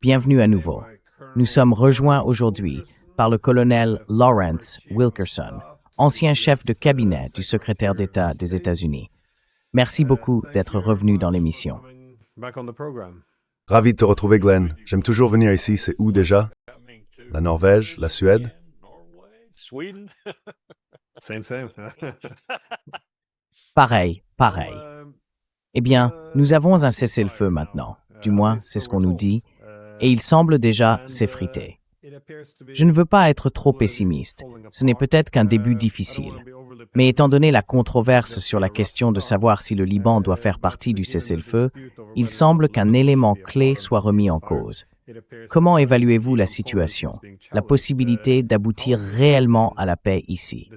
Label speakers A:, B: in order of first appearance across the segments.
A: Bienvenue à nouveau. Nous sommes rejoints aujourd'hui par le colonel Lawrence Wilkerson, ancien chef de cabinet du secrétaire d'État des États-Unis. Merci beaucoup d'être revenu dans l'émission.
B: Ravi de te retrouver, Glenn. J'aime toujours venir ici. C'est où déjà? La Norvège, la Suède?
C: Same.
A: Pareil. Eh bien, nous avons un cessez-le-feu maintenant. Du moins, c'est ce qu'on nous dit, et il semble déjà s'effriter. Je ne veux pas être trop pessimiste, ce n'est peut-être qu'un début difficile. Mais étant donné la controverse sur la question de savoir si le Liban doit faire partie du cessez-le-feu, il semble qu'un élément clé soit remis en cause. Comment évaluez-vous la situation, la possibilité d'aboutir réellement à la paix ici?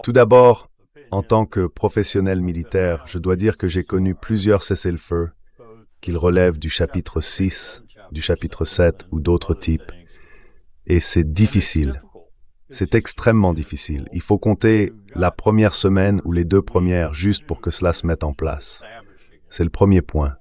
B: Tout d'abord, en tant que professionnel militaire, je dois dire que j'ai connu plusieurs cessez-le-feu, qu'ils relèvent du chapitre 6, du chapitre 7 ou d'autres types. Et c'est difficile. C'est extrêmement difficile. Il faut compter la première semaine ou les 2 premières juste pour que cela se mette en place. C'est le premier point.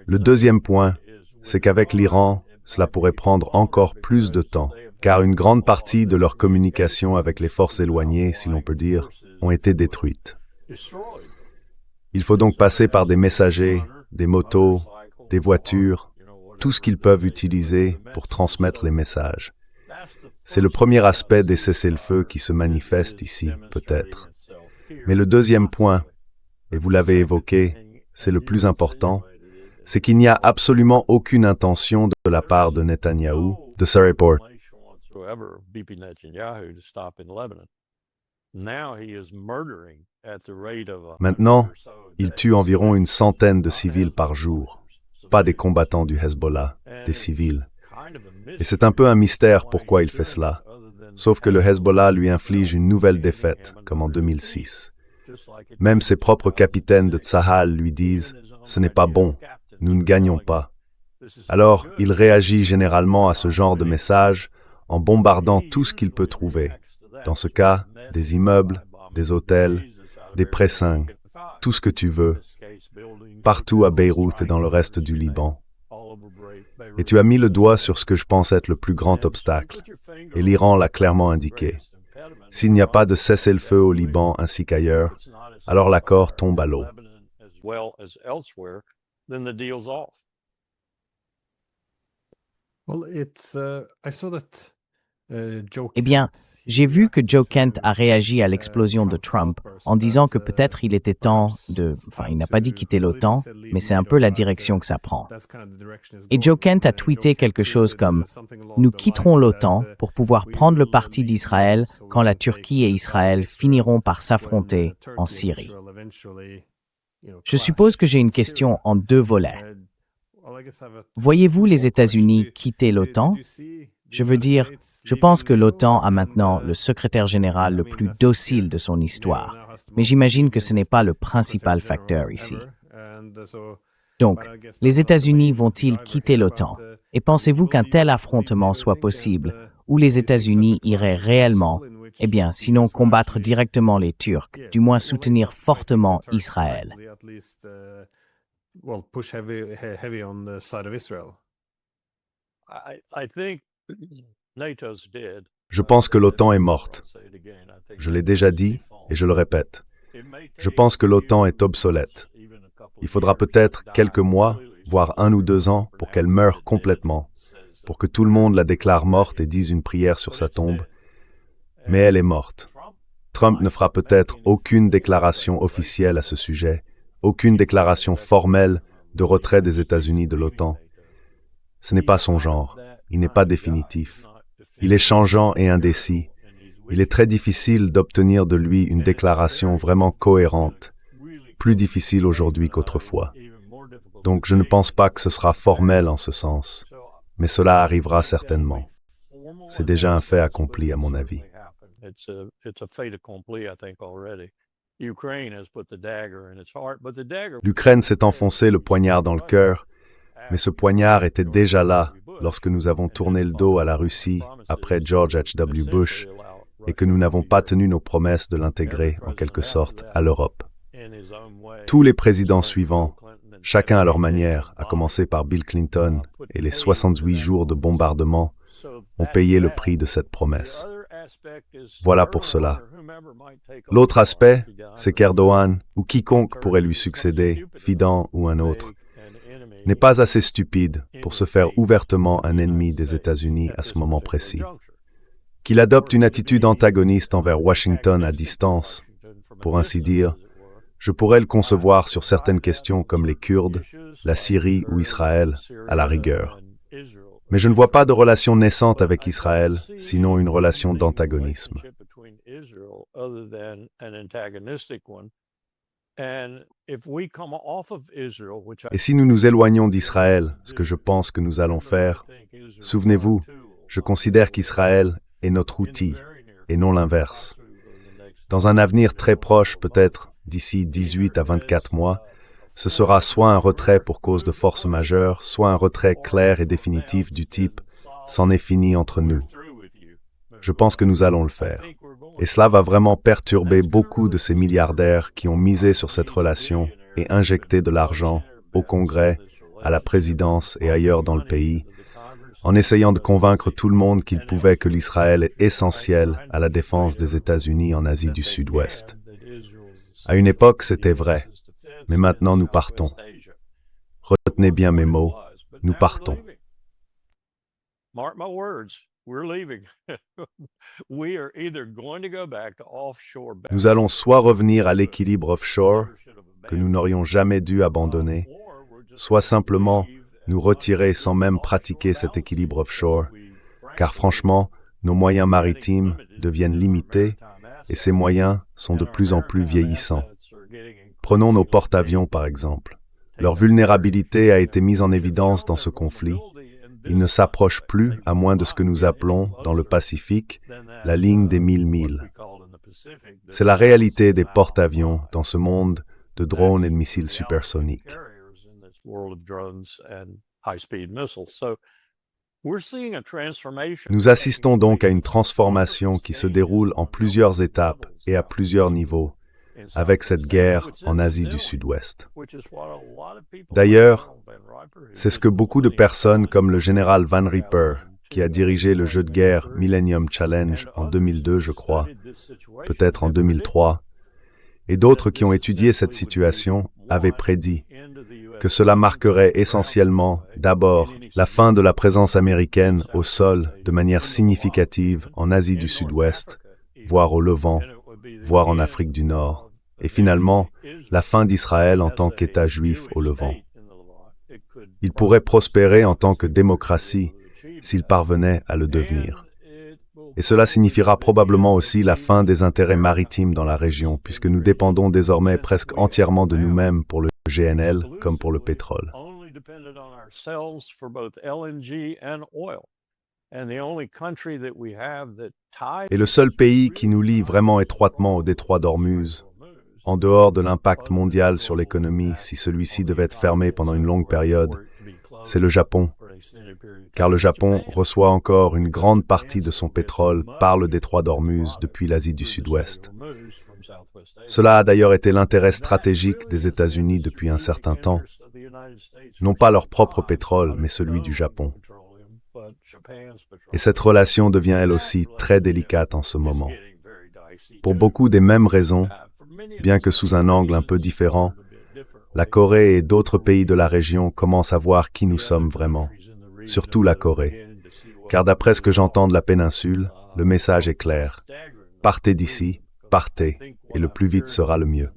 B: Le deuxième point, c'est qu'avec l'Iran, cela pourrait prendre encore plus de temps, car une grande partie de leur communication avec les forces éloignées, si l'on peut dire, ont été détruites. Il faut donc passer par des messagers, des motos, des voitures, tout ce qu'ils peuvent utiliser pour transmettre les messages. C'est le premier aspect des cessez-le-feu qui se manifeste ici, peut-être. Mais le deuxième point, et vous l'avez évoqué, c'est le plus important, c'est qu'il n'y a absolument aucune intention de la part de Netanyahou de se reporter. Maintenant, il tue environ 100 de civils par jour. Pas des combattants du Hezbollah, des civils. Et c'est un peu un mystère pourquoi il fait cela. Sauf que le Hezbollah lui inflige une nouvelle défaite, comme en 2006. Même ses propres capitaines de Tzahal lui disent « Ce n'est pas bon, nous ne gagnons pas ». Alors, il réagit généralement à ce genre de message en bombardant tout ce qu'il peut trouver. Dans ce cas, des immeubles, des hôtels, des pressings, tout ce que tu veux, partout à Beyrouth et dans le reste du Liban. Et tu as mis le doigt sur ce que je pense être le plus grand obstacle, et l'Iran l'a clairement indiqué. S'il n'y a pas de cessez-le-feu au Liban ainsi qu'ailleurs, alors l'accord tombe à l'eau.
A: Eh bien, j'ai vu que Joe Kent a réagi à l'explosion de Trump en disant que peut-être il était temps de... Enfin, il n'a pas dit quitter l'OTAN, mais c'est un peu la direction que ça prend. Et Joe Kent a tweeté quelque chose comme « Nous quitterons l'OTAN pour pouvoir prendre le parti d'Israël quand la Turquie et Israël finiront par s'affronter en Syrie. » Je suppose que j'ai une question en 2 volets. Voyez-vous les États-Unis quitter l'OTAN? Je veux dire, je pense que l'OTAN a maintenant le secrétaire général le plus docile de son histoire, mais j'imagine que ce n'est pas le principal facteur ici. Donc, les États-Unis vont-ils quitter l'OTAN? Et pensez-vous qu'un tel affrontement soit possible, où les États-Unis iraient réellement, eh bien, sinon combattre directement les Turcs, du moins soutenir fortement Israël?
B: Je pense que l'OTAN est morte. Je l'ai déjà dit et je le répète. Je pense que l'OTAN est obsolète. Il faudra peut-être quelques mois, voire 1 ou 2 ans, pour qu'elle meure complètement, pour que tout le monde la déclare morte et dise une prière sur sa tombe. Mais elle est morte. Trump ne fera peut-être aucune déclaration officielle à ce sujet, aucune déclaration formelle de retrait des États-Unis de l'OTAN. Ce n'est pas son genre. Il n'est pas définitif. Il est changeant et indécis. Il est très difficile d'obtenir de lui une déclaration vraiment cohérente, plus difficile aujourd'hui qu'autrefois. Donc je ne pense pas que ce sera formel en ce sens, mais cela arrivera certainement. C'est déjà un fait accompli à mon avis. L'Ukraine s'est enfoncé le poignard dans le cœur, mais ce poignard était déjà là lorsque nous avons tourné le dos à la Russie après George H.W. Bush et que nous n'avons pas tenu nos promesses de l'intégrer, en quelque sorte, à l'Europe. Tous les présidents suivants, chacun à leur manière, à commencer par Bill Clinton et les 68 jours de bombardement, ont payé le prix de cette promesse. Voilà pour cela. L'autre aspect, c'est qu'Erdogan, ou quiconque pourrait lui succéder, Fidan ou un autre, n'est pas assez stupide pour se faire ouvertement un ennemi des États-Unis à ce moment précis. Qu'il adopte une attitude antagoniste envers Washington à distance, pour ainsi dire, je pourrais le concevoir sur certaines questions comme les Kurdes, la Syrie ou Israël, à la rigueur. Mais je ne vois pas de relation naissante avec Israël, sinon une relation d'antagonisme. Et si nous nous éloignons d'Israël, ce que je pense que nous allons faire, souvenez-vous, je considère qu'Israël est notre outil, et non l'inverse. Dans un avenir très proche, peut-être d'ici 18 à 24 mois, ce sera soit un retrait pour cause de force majeure, soit un retrait clair et définitif du type « c'en est fini entre nous ». Je pense que nous allons le faire. Et cela va vraiment perturber beaucoup de ces milliardaires qui ont misé sur cette relation et injecté de l'argent au Congrès, à la présidence et ailleurs dans le pays, en essayant de convaincre tout le monde qu'il pouvait que l'Israël est essentiel à la défense des États-Unis en Asie du Sud-Ouest. À une époque, c'était vrai, mais maintenant nous partons. Retenez bien mes mots, nous partons. Nous allons soit revenir à l'équilibre offshore, que nous n'aurions jamais dû abandonner, soit simplement nous retirer sans même pratiquer cet équilibre offshore, car franchement, nos moyens maritimes deviennent limités et ces moyens sont de plus en plus vieillissants. Prenons nos porte-avions par exemple. Leur vulnérabilité a été mise en évidence dans ce conflit. Ils ne s'approchent plus à moins de ce que nous appelons, dans le Pacifique, la ligne des 1000 milles. C'est la réalité des porte-avions dans ce monde de drones et de missiles supersoniques. Nous assistons donc à une transformation qui se déroule en plusieurs étapes et à plusieurs niveaux, avec cette guerre en Asie du Sud-Ouest. D'ailleurs, c'est ce que beaucoup de personnes comme le général Van Ripper, qui a dirigé le jeu de guerre Millennium Challenge en 2002, je crois, peut-être en 2003, et d'autres qui ont étudié cette situation avaient prédit que cela marquerait essentiellement, d'abord, la fin de la présence américaine au sol de manière significative en Asie du Sud-Ouest, voire au Levant, voire en Afrique du Nord, et finalement, la fin d'Israël en tant qu'État juif au Levant. Il pourrait prospérer en tant que démocratie s'il parvenait à le devenir. Et cela signifiera probablement aussi la fin des intérêts maritimes dans la région, puisque nous dépendons désormais presque entièrement de nous-mêmes pour le GNL comme pour le pétrole. Et le seul pays qui nous lie vraiment étroitement au détroit d'Ormuz, en dehors de l'impact mondial sur l'économie si celui-ci devait être fermé pendant une longue période, c'est le Japon. Car le Japon reçoit encore une grande partie de son pétrole par le détroit d'Ormuz depuis l'Asie du Sud-Ouest. Cela a d'ailleurs été l'intérêt stratégique des États-Unis depuis un certain temps, non pas leur propre pétrole, mais celui du Japon. Et cette relation devient elle aussi très délicate en ce moment. Pour beaucoup des mêmes raisons, bien que sous un angle un peu différent, la Corée et d'autres pays de la région commencent à voir qui nous sommes vraiment, surtout la Corée. Car d'après ce que j'entends de la péninsule, le message est clair. Partez d'ici, partez, et le plus vite sera le mieux.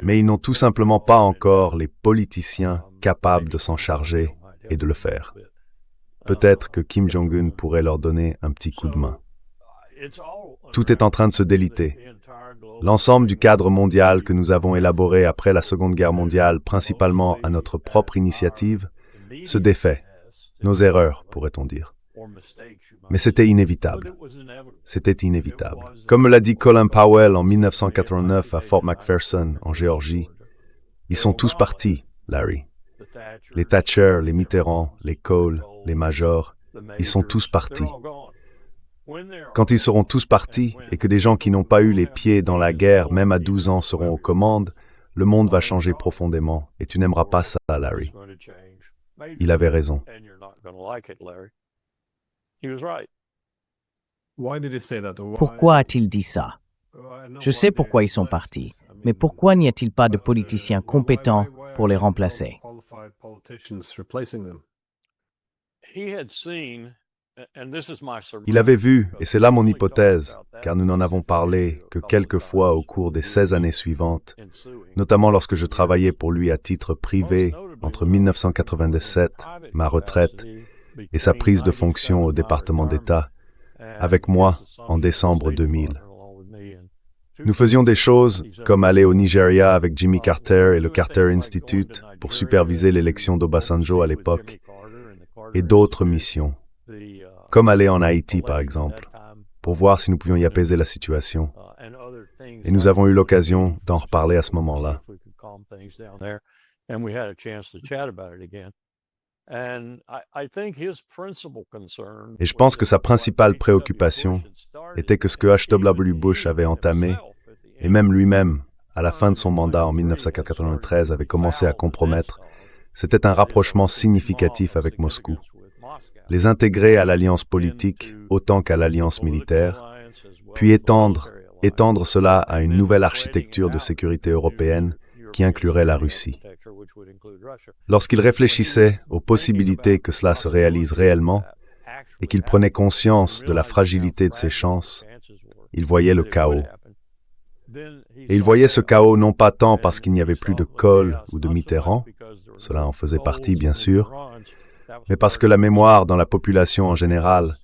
B: Mais ils n'ont tout simplement pas encore les politiciens capables de s'en charger et de le faire. Peut-être que Kim Jong-un pourrait leur donner un petit coup de main. Tout est en train de se déliter. L'ensemble du cadre mondial que nous avons élaboré après la Seconde Guerre mondiale, principalement à notre propre initiative, se défait. Nos erreurs, pourrait-on dire. Mais c'était inévitable. C'était inévitable. Comme me l'a dit Colin Powell en 1989 à Fort McPherson, en Géorgie, ils sont tous partis, Larry. Les Thatcher, les Mitterrand, les Kohl, les Majors, ils sont tous partis. Quand ils seront tous partis et que des gens qui n'ont pas eu les pieds dans la guerre, même à 12 ans, seront aux commandes, le monde va changer profondément. Et tu n'aimeras pas ça, Larry. Il avait raison.
A: Pourquoi a-t-il dit ça? Je sais pourquoi ils sont partis, mais pourquoi n'y a-t-il pas de politiciens compétents pour les remplacer?
B: Il avait vu, et c'est là mon hypothèse, car nous n'en avons parlé que quelques fois au cours des 16 années suivantes, notamment lorsque je travaillais pour lui à titre privé entre 1997, ma retraite, et sa prise de fonction au département d'État, avec moi en décembre 2000. Nous faisions des choses comme aller au Nigeria avec Jimmy Carter et le Carter Institute pour superviser l'élection d'Obasanjo à l'époque, et d'autres missions, comme aller en Haïti par exemple, pour voir si nous pouvions y apaiser la situation. Et nous avons eu l'occasion d'en reparler à ce moment-là. Et je pense que sa principale préoccupation était que ce que H.W. Bush avait entamé, et même lui-même, à la fin de son mandat en 1993, avait commencé à compromettre, c'était un rapprochement significatif avec Moscou. Les intégrer à l'alliance politique autant qu'à l'alliance militaire, puis étendre cela à une nouvelle architecture de sécurité européenne qui inclurait la Russie. Lorsqu'il réfléchissait aux possibilités que cela se réalise réellement et qu'il prenait conscience de la fragilité de ses chances, il voyait le chaos. Et il voyait ce chaos non pas tant parce qu'il n'y avait plus de Kohl ou de Mitterrand, cela en faisait partie bien sûr, mais parce que la mémoire dans la population en général,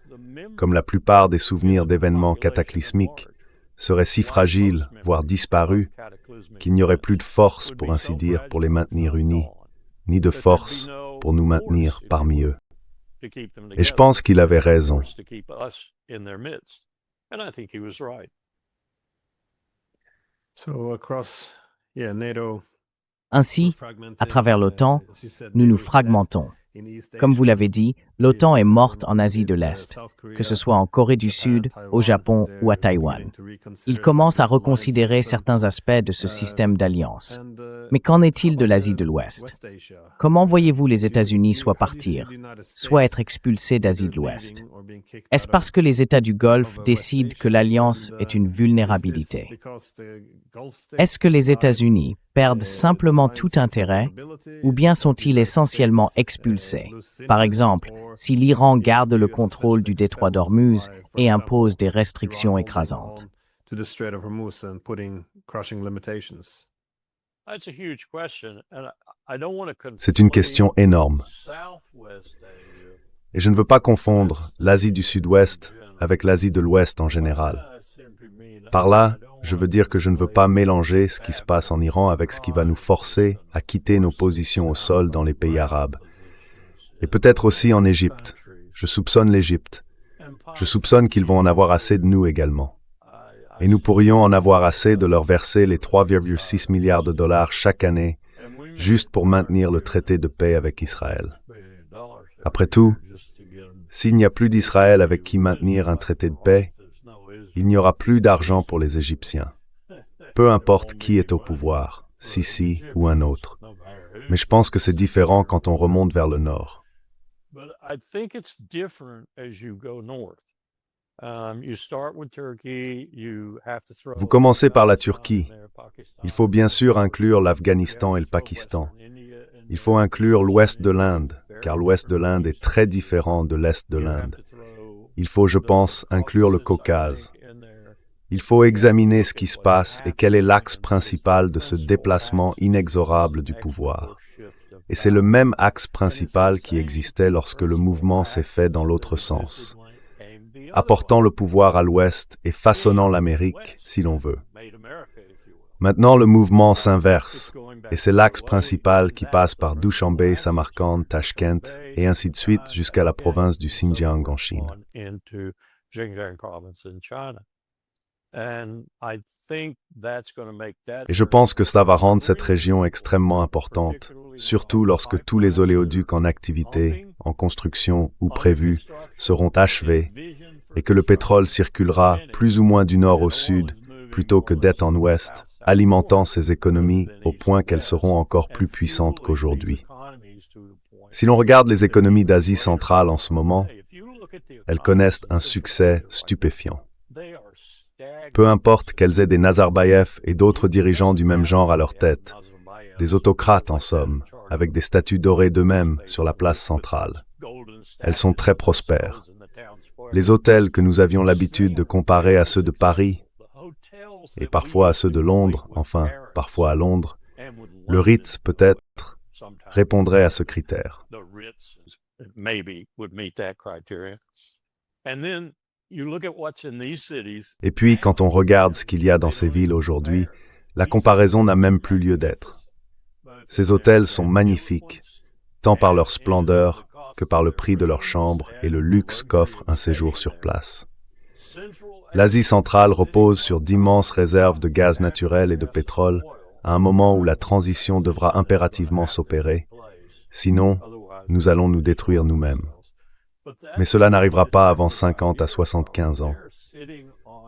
B: comme la plupart des souvenirs d'événements cataclysmiques, serait si fragile, voire disparue, qu'il n'y aurait plus de force, pour ainsi dire, pour les maintenir unis, ni de force pour nous maintenir parmi eux. Et je pense qu'il avait raison.
A: Ainsi, à travers l'OTAN, nous nous fragmentons. Comme vous l'avez dit, l'OTAN est morte en Asie de l'Est, que ce soit en Corée du Sud, au Japon ou à Taïwan. Il commence à reconsidérer certains aspects de ce système d'alliance. Mais qu'en est-il de l'Asie de l'Ouest? Comment voyez-vous les États-Unis soit partir, soit être expulsés d'Asie de l'Ouest? Est-ce parce que les États du Golfe décident que l'alliance est une vulnérabilité? Est-ce que les États-Unis perdent simplement tout intérêt, ou bien sont-ils essentiellement expulsés? Par exemple, si l'Iran garde le contrôle du détroit d'Ormuz et impose des restrictions écrasantes.
B: C'est une question énorme. Et je ne veux pas confondre l'Asie du Sud-Ouest avec l'Asie de l'Ouest en général. Par là, je veux dire que je ne veux pas mélanger ce qui se passe en Iran avec ce qui va nous forcer à quitter nos positions au sol dans les pays arabes. Et peut-être aussi en Égypte. Je soupçonne l'Égypte. Je soupçonne qu'ils vont en avoir assez de nous également. Et nous pourrions en avoir assez de leur verser les 3,6 milliards de dollars chaque année, juste pour maintenir le traité de paix avec Israël. Après tout, s'il n'y a plus d'Israël avec qui maintenir un traité de paix, il n'y aura plus d'argent pour les Égyptiens. Peu importe qui est au pouvoir, Sisi ou un autre. Mais je pense que c'est différent quand on remonte vers le nord. Vous commencez par la Turquie. Il faut bien sûr inclure l'Afghanistan et le Pakistan. Il faut inclure l'ouest de l'Inde, car l'ouest de l'Inde est très différent de l'est de l'Inde. Il faut, je pense, inclure le Caucase. Il faut examiner ce qui se passe et quel est l'axe principal de ce déplacement inexorable du pouvoir. Et c'est le même axe principal qui existait lorsque le mouvement s'est fait dans l'autre sens, apportant le pouvoir à l'Ouest et façonnant l'Amérique, si l'on veut. Maintenant, le mouvement s'inverse, et c'est l'axe principal qui passe par Dushanbe, Samarkand, Tashkent, et ainsi de suite jusqu'à la province du Xinjiang en Chine. Et je pense que cela va rendre cette région extrêmement importante, surtout lorsque tous les oléoducs en activité, en construction ou prévus seront achevés et que le pétrole circulera plus ou moins du nord au sud plutôt que d'est en ouest, alimentant ces économies au point qu'elles seront encore plus puissantes qu'aujourd'hui. Si l'on regarde les économies d'Asie centrale en ce moment, elles connaissent un succès stupéfiant. Peu importe qu'elles aient des Nazarbayev et d'autres dirigeants du même genre à leur tête, des autocrates en somme, avec des statues dorées d'eux-mêmes sur la place centrale. Elles sont très prospères. Les hôtels que nous avions l'habitude de comparer à ceux de Paris, et parfois à ceux de Londres, enfin, parfois à Londres, le Ritz peut-être répondrait à ce critère. Et puis, quand on regarde ce qu'il y a dans ces villes aujourd'hui, la comparaison n'a même plus lieu d'être. Ces hôtels sont magnifiques, tant par leur splendeur que par le prix de leurs chambres et le luxe qu'offre un séjour sur place. L'Asie centrale repose sur d'immenses réserves de gaz naturel et de pétrole, à un moment où la transition devra impérativement s'opérer. Sinon, nous allons nous détruire nous-mêmes. Mais cela n'arrivera pas avant 50 à 75 ans.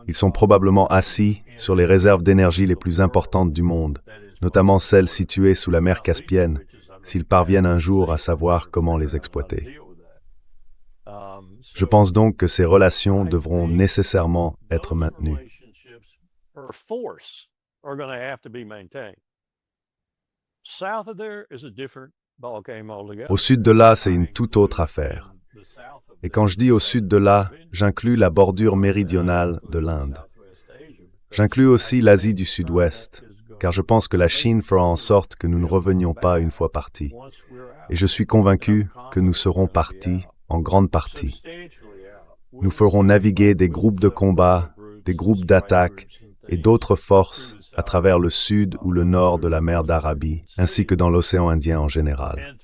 B: Ils sont probablement assis sur les réserves d'énergie les plus importantes du monde, notamment celles situées sous la mer Caspienne, s'ils parviennent un jour à savoir comment les exploiter. Je pense donc que ces relations devront nécessairement être maintenues. Au sud de là, c'est une toute autre affaire. Et quand je dis au sud de là, j'inclus la bordure méridionale de l'Inde. J'inclus aussi l'Asie du Sud-Ouest, car je pense que la Chine fera en sorte que nous ne revenions pas une fois partis. Et je suis convaincu que nous serons partis, en grande partie. Nous ferons naviguer des groupes de combat, des groupes d'attaque et d'autres forces à travers le sud ou le nord de la mer d'Arabie, ainsi que dans l'océan Indien en général.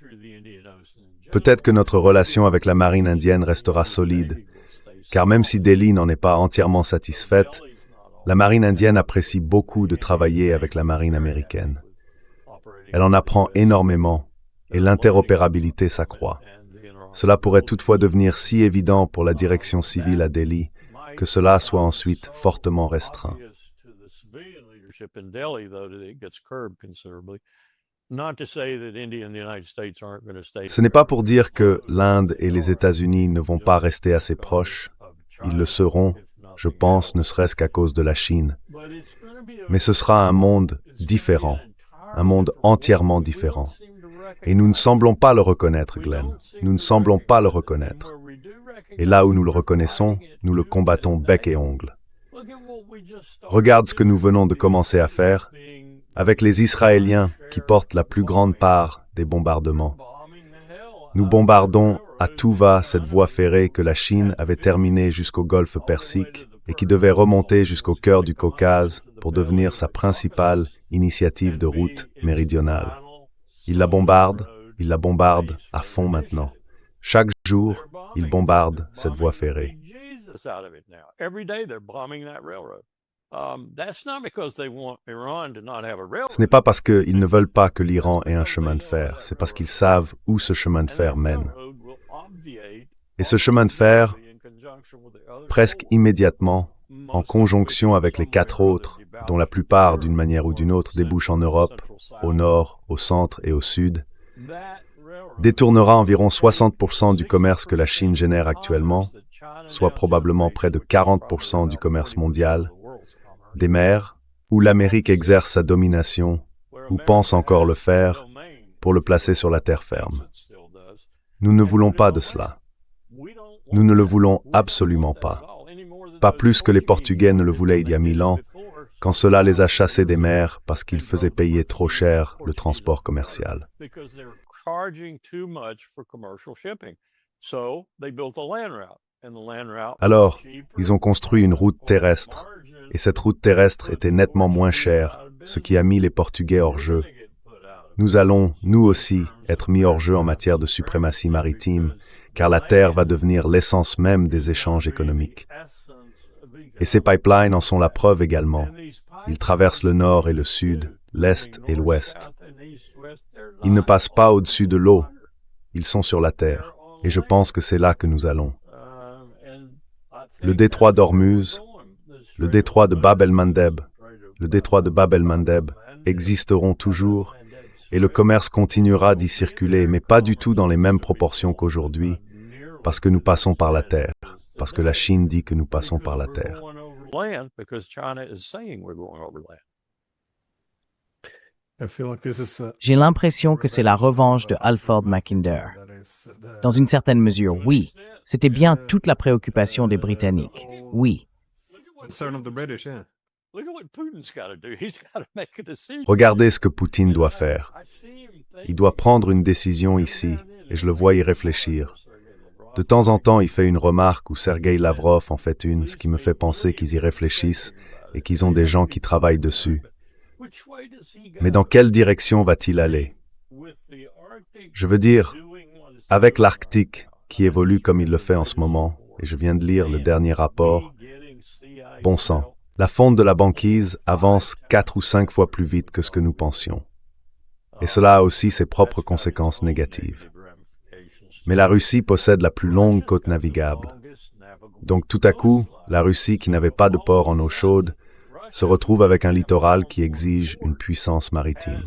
B: Peut-être que notre relation avec la marine indienne restera solide, car même si Delhi n'en est pas entièrement satisfaite, la marine indienne apprécie beaucoup de travailler avec la marine américaine. Elle en apprend énormément et l'interopérabilité s'accroît. Cela pourrait toutefois devenir si évident pour la direction civile à Delhi que cela soit ensuite fortement restreint. Ce n'est pas pour dire que l'Inde et les États-Unis ne vont pas rester assez proches. Ils le seront, je pense, ne serait-ce qu'à cause de la Chine. Mais ce sera un monde différent, un monde entièrement différent. Et nous ne semblons pas le reconnaître, Glenn. Nous ne semblons pas le reconnaître. Et là où nous le reconnaissons, nous le combattons bec et ongle. Regarde ce que nous venons de commencer à faire avec les Israéliens qui portent la plus grande part des bombardements. Nous bombardons à tout va cette voie ferrée que la Chine avait terminée jusqu'au golfe Persique et qui devait remonter jusqu'au cœur du Caucase pour devenir sa principale initiative de route méridionale. Ils la bombardent à fond maintenant. Chaque jour, ils bombardent cette voie ferrée. Ce n'est pas parce qu'ils ne veulent pas que l'Iran ait un chemin de fer, c'est parce qu'ils savent où ce chemin de fer mène. Et ce chemin de fer, presque immédiatement, en conjonction avec les 4 autres, dont la plupart, d'une manière ou d'une autre, débouchent en Europe, au nord, au centre et au sud, détournera environ 60% du commerce que la Chine génère actuellement, soit probablement près de 40% du commerce mondial, des mers où l'Amérique exerce sa domination, ou pense encore le faire, pour le placer sur la terre ferme. Nous ne voulons pas de cela. Nous ne le voulons absolument pas. Pas plus que les Portugais ne le voulaient il y a 1000 ans, quand cela les a chassés des mers parce qu'ils faisaient payer trop cher le transport commercial. Alors, ils ont construit une route terrestre, et cette route terrestre était nettement moins chère, ce qui a mis les Portugais hors jeu. Nous allons, nous aussi, être mis hors jeu en matière de suprématie maritime, car la terre va devenir l'essence même des échanges économiques. Et ces pipelines en sont la preuve également. Ils traversent le nord et le sud, l'est et l'ouest. Ils ne passent pas au-dessus de l'eau. Ils sont sur la terre. Et je pense que c'est là que nous allons. Le détroit d'Ormuz, le détroit de Bab el-Mandeb, le détroit de Bab el-Mandeb existeront toujours et le commerce continuera d'y circuler, mais pas du tout dans les mêmes proportions qu'aujourd'hui, parce que nous passons par la terre, parce que la Chine dit que nous passons par la terre.
A: J'ai l'impression que c'est la revanche de Halford Mackinder. Dans une certaine mesure, oui. C'était bien toute la préoccupation des Britanniques. Oui.
B: Regardez ce que Poutine doit faire. Il doit prendre une décision ici, et je le vois y réfléchir. De temps en temps, il fait une remarque ou Sergueï Lavrov en fait une, ce qui me fait penser qu'ils y réfléchissent et qu'ils ont des gens qui travaillent dessus. Mais dans quelle direction va-t-il aller? Je veux dire, avec l'Arctique, qui évolue comme il le fait en ce moment, et je viens de lire le dernier rapport, bon sang, la fonte de la banquise avance 4 ou 5 fois plus vite que ce que nous pensions. Et cela a aussi ses propres conséquences négatives. Mais la Russie possède la plus longue côte navigable. Donc tout à coup, la Russie, qui n'avait pas de port en eau chaude, se retrouve avec un littoral qui exige une puissance maritime.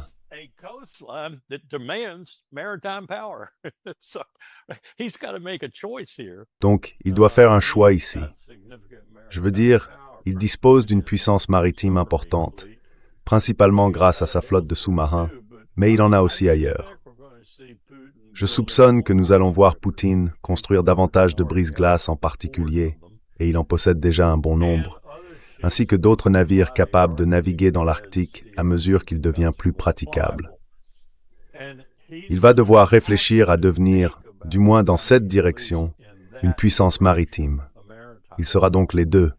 B: Donc, il doit faire un choix ici. Je veux dire, il dispose d'une puissance maritime importante, principalement grâce à sa flotte de sous-marins, mais il en a aussi ailleurs. Je soupçonne que nous allons voir Poutine construire davantage de brise-glaces en particulier, et il en possède déjà un bon nombre, ainsi que d'autres navires capables de naviguer dans l'Arctique à mesure qu'il devient plus praticable. Il va devoir réfléchir à devenir, du moins dans cette direction, une puissance maritime. Il sera donc les deux,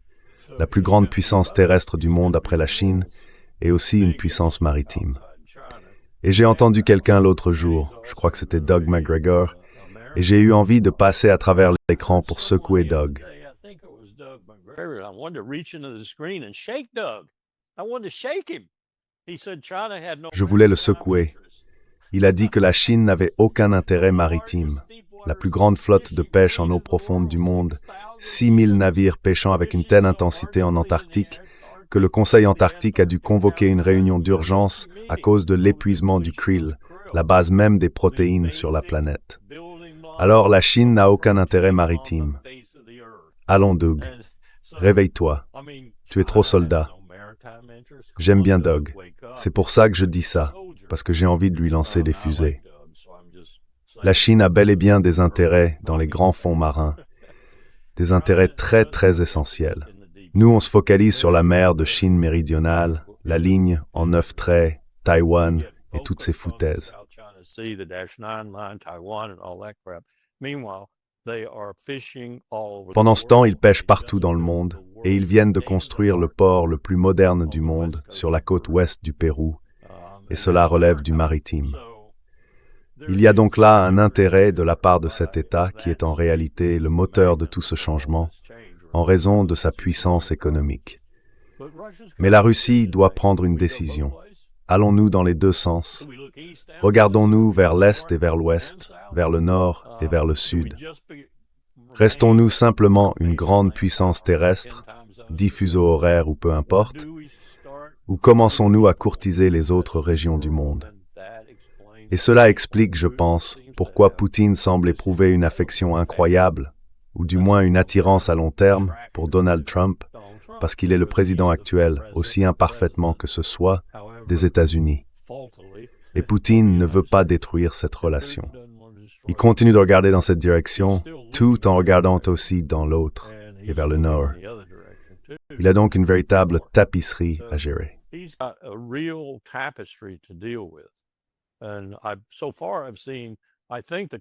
B: la plus grande puissance terrestre du monde après la Chine, et aussi une puissance maritime. Et j'ai entendu quelqu'un l'autre jour, je crois que c'était Doug McGregor, et j'ai eu envie de passer à travers l'écran pour secouer Doug. Je voulais le secouer. Il a dit que la Chine n'avait aucun intérêt maritime. La plus grande flotte de pêche en eau profonde du monde, 6000 navires pêchant avec une telle intensité en Antarctique, que le Conseil antarctique a dû convoquer une réunion d'urgence à cause de l'épuisement du krill, la base même des protéines sur la planète. Alors la Chine n'a aucun intérêt maritime. Allons Doug, réveille-toi. Tu es trop soldat. J'aime bien Doug. C'est pour ça que je dis ça, parce que j'ai envie de lui lancer des fusées. La Chine a bel et bien des intérêts dans les grands fonds marins, des intérêts très très essentiels. Nous, on se focalise sur la mer de Chine méridionale, la ligne en 9 traits, Taïwan et toutes ces foutaises. Pendant ce temps, ils pêchent partout dans le monde et ils viennent de construire le port le plus moderne du monde sur la côte ouest du Pérou, et cela relève du maritime. Il y a donc là un intérêt de la part de cet État qui est en réalité le moteur de tout ce changement, en raison de sa puissance économique. Mais la Russie doit prendre une décision. Allons-nous dans les deux sens? Regardons-nous vers l'Est et vers l'Ouest, vers le Nord et vers le Sud? Restons-nous simplement une grande puissance terrestre, 10 fuseaux horaires ou peu importe? Ou commençons-nous à courtiser les autres régions du monde? Et cela explique, je pense, pourquoi Poutine semble éprouver une affection incroyable, ou du moins une attirance à long terme, pour Donald Trump, parce qu'il est le président actuel, aussi imparfaitement que ce soit, des États-Unis. Et Poutine ne veut pas détruire cette relation. Il continue de regarder dans cette direction, tout en regardant aussi dans l'autre, et vers le nord. Il a donc une véritable tapisserie à gérer.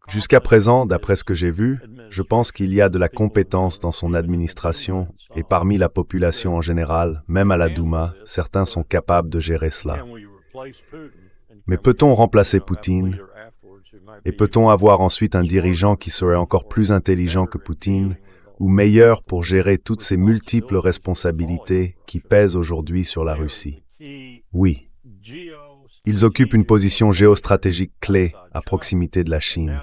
B: Jusqu'à présent, d'après ce que j'ai vu, je pense qu'il y a de la compétence dans son administration et parmi la population en général, même à la Douma, certains sont capables de gérer cela. Mais peut-on remplacer Poutine? Et peut-on avoir ensuite un dirigeant qui serait encore plus intelligent que Poutine, ou meilleurs pour gérer toutes ces multiples responsabilités qui pèsent aujourd'hui sur la Russie? Oui. Ils occupent une position géostratégique clé à proximité de la Chine.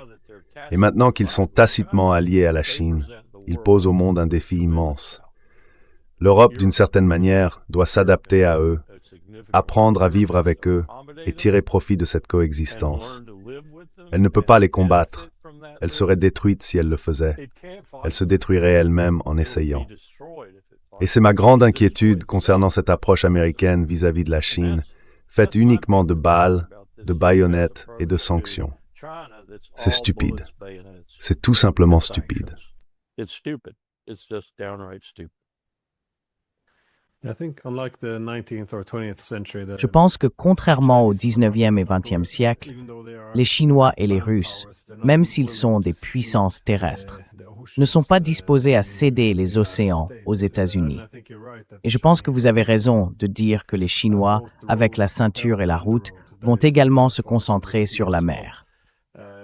B: Et maintenant qu'ils sont tacitement alliés à la Chine, ils posent au monde un défi immense. L'Europe, d'une certaine manière, doit s'adapter à eux, apprendre à vivre avec eux et tirer profit de cette coexistence. Elle ne peut pas les combattre. Elle serait détruite si elle le faisait. Elle se détruirait elle-même en essayant. Et c'est ma grande inquiétude concernant cette approche américaine vis-à-vis de la Chine, faite uniquement de balles, de baïonnettes et de sanctions. C'est stupide. C'est tout simplement stupide.
A: Je pense que contrairement au 19e et 20e siècle, les Chinois et les Russes, même s'ils sont des puissances terrestres, ne sont pas disposés à céder les océans aux États-Unis. Et je pense que vous avez raison de dire que les Chinois, avec la ceinture et la route, vont également se concentrer sur la mer.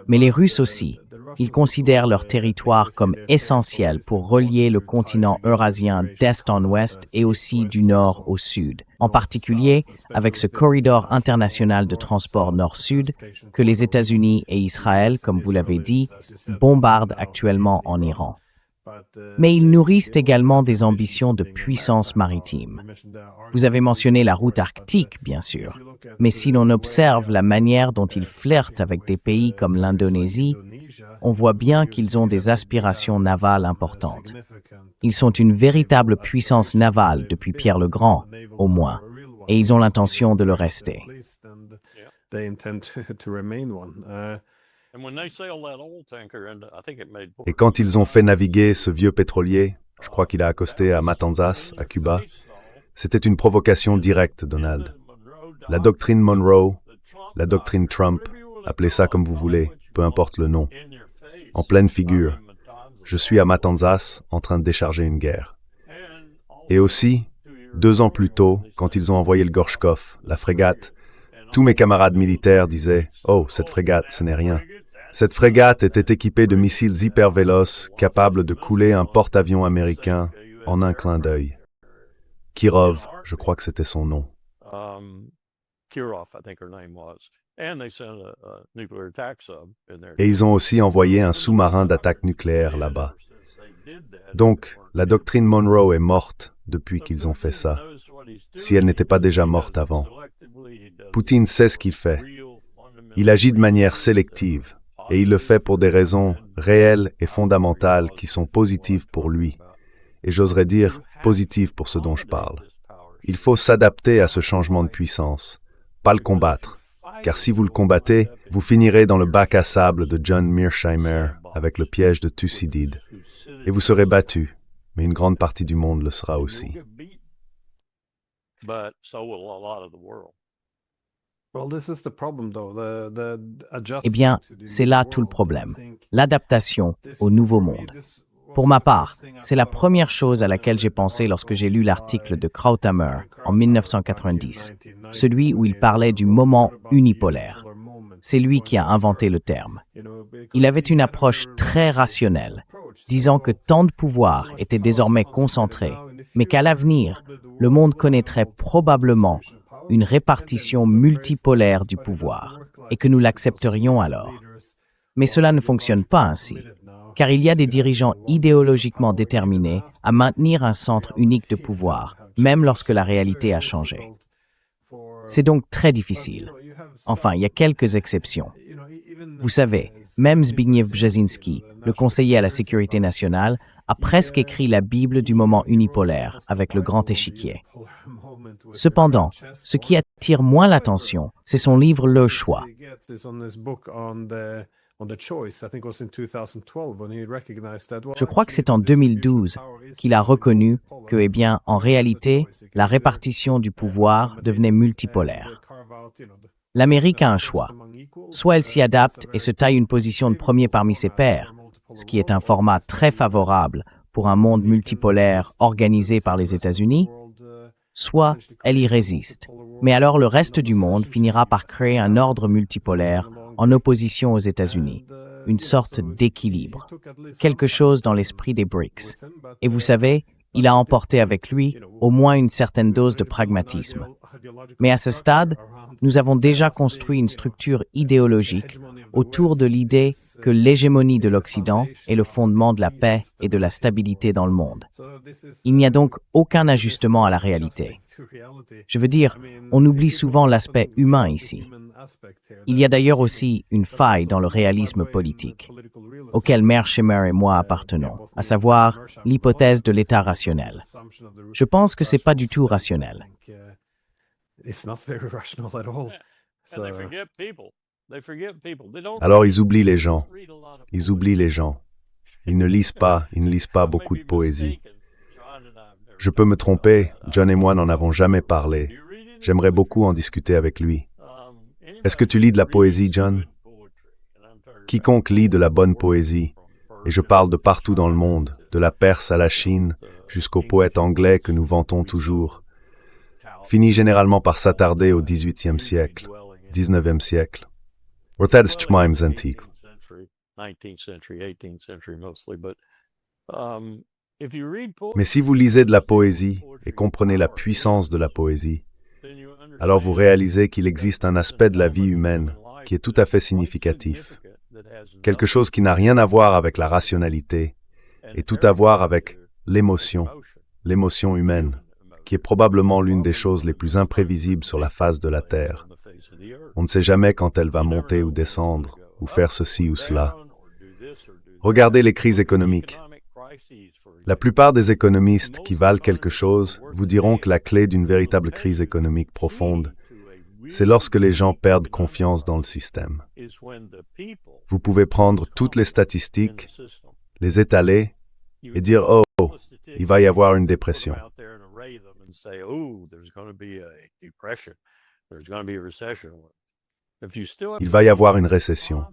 A: Mais les Russes aussi, ils considèrent leur territoire comme essentiel pour relier le continent eurasien d'est en ouest et aussi du nord au sud, en particulier avec ce corridor international de transport nord-sud que les États-Unis et Israël, comme vous l'avez dit, bombardent actuellement en Iran. Mais ils nourrissent également des ambitions de puissance maritime. Vous avez mentionné la route arctique, bien sûr, mais si l'on observe la manière dont ils flirtent avec des pays comme l'Indonésie, on voit bien qu'ils ont des aspirations navales importantes. Ils sont une véritable puissance navale depuis Pierre le Grand, au moins, et ils ont l'intention de le rester.
B: Et quand ils ont fait naviguer ce vieux pétrolier, je crois qu'il a accosté à Matanzas, à Cuba, c'était une provocation directe, Donald. La doctrine Monroe, la doctrine Trump, appelez ça comme vous voulez, peu importe le nom. En pleine figure, je suis à Matanzas en train de décharger une guerre. Et aussi, 2 ans plus tôt, quand ils ont envoyé le Gorchkov, la frégate, tous mes camarades militaires disaient « Oh, cette frégate, ce n'est rien ». Cette frégate était équipée de missiles hypervéloces capables de couler un porte-avions américain en un clin d'œil. Kirov, je crois que c'était son nom. Et ils ont aussi envoyé un sous-marin d'attaque nucléaire là-bas. Donc, la doctrine Monroe est morte depuis qu'ils ont fait ça, si elle n'était pas déjà morte avant. Poutine sait ce qu'il fait. Il agit de manière sélective, et il le fait pour des raisons réelles et fondamentales qui sont positives pour lui, et j'oserais dire positives pour ce dont je parle. Il faut s'adapter à ce changement de puissance, pas le combattre, car si vous le combattez, vous finirez dans le bac à sable de John Mearsheimer avec le piège de Thucydide, et vous serez battu, mais une grande partie du monde le sera aussi.
A: Eh bien, c'est là tout le problème, l'adaptation au nouveau monde. Pour ma part, c'est la première chose à laquelle j'ai pensé lorsque j'ai lu l'article de Krauthammer en 1990, celui où il parlait du moment unipolaire. C'est lui qui a inventé le terme. Il avait une approche très rationnelle, disant que tant de pouvoir était désormais concentré, mais qu'à l'avenir, le monde connaîtrait probablement une répartition multipolaire du pouvoir, et que nous l'accepterions alors. Mais cela ne fonctionne pas ainsi, car il y a des dirigeants idéologiquement déterminés à maintenir un centre unique de pouvoir, même lorsque la réalité a changé. C'est donc très difficile. Enfin, il y a quelques exceptions. Vous savez, même Zbigniew Brzezinski, le conseiller à la sécurité nationale, a presque écrit la Bible du moment unipolaire avec le grand échiquier. Cependant, ce qui attire moins l'attention, c'est son livre Le Choix. Je crois que c'est en 2012 qu'il a reconnu que, eh bien, en réalité, la répartition du pouvoir devenait multipolaire. L'Amérique a un choix. Soit elle s'y adapte et se taille une position de premier parmi ses pairs, ce qui est un format très favorable pour un monde multipolaire organisé par les États-Unis, soit elle y résiste. Mais alors le reste du monde finira par créer un ordre multipolaire en opposition aux États-Unis. une sorte d'équilibre, quelque chose dans l'esprit des BRICS. Et vous savez, il a emporté avec lui au moins une certaine dose de pragmatisme. Mais à ce stade, nous avons déjà construit une structure idéologique autour de l'idée que l'hégémonie de l'Occident est le fondement de la paix et de la stabilité dans le monde. Il n'y a donc aucun ajustement à la réalité. Je veux dire, on oublie souvent l'aspect humain ici. Il y a d'ailleurs aussi une faille dans le réalisme politique, auquel Mère Schemer et moi appartenons, à savoir l'hypothèse de l'État rationnel. Je pense que ce n'est pas du tout rationnel.
B: Alors ils oublient les gens. Ils oublient les gens. Ils ne lisent pas beaucoup de poésie. Je peux me tromper, John et moi n'en avons jamais parlé. J'aimerais beaucoup en discuter avec lui. Est-ce que tu lis de la poésie, John? Quiconque lit de la bonne poésie, et je parle de partout dans le monde, de la Perse à la Chine, jusqu'aux poètes anglais que nous vantons toujours, finit généralement par s'attarder au XVIIIe siècle, XIXe siècle. Même antique. Mais si vous lisez de la poésie et comprenez la puissance de la poésie, alors vous réalisez qu'il existe un aspect de la vie humaine qui est tout à fait significatif, quelque chose qui n'a rien à voir avec la rationalité et tout à voir avec l'émotion humaine, qui est probablement l'une des choses les plus imprévisibles sur la face de la Terre. On ne sait jamais quand elle va monter ou descendre, ou faire ceci ou cela. Regardez les crises économiques. La plupart des économistes qui valent quelque chose vous diront que la clé d'une véritable crise économique profonde, c'est lorsque les gens perdent confiance dans le système. Vous pouvez prendre toutes les statistiques, les étaler et dire « Oh, il va y avoir une dépression ». Il va y avoir une récession.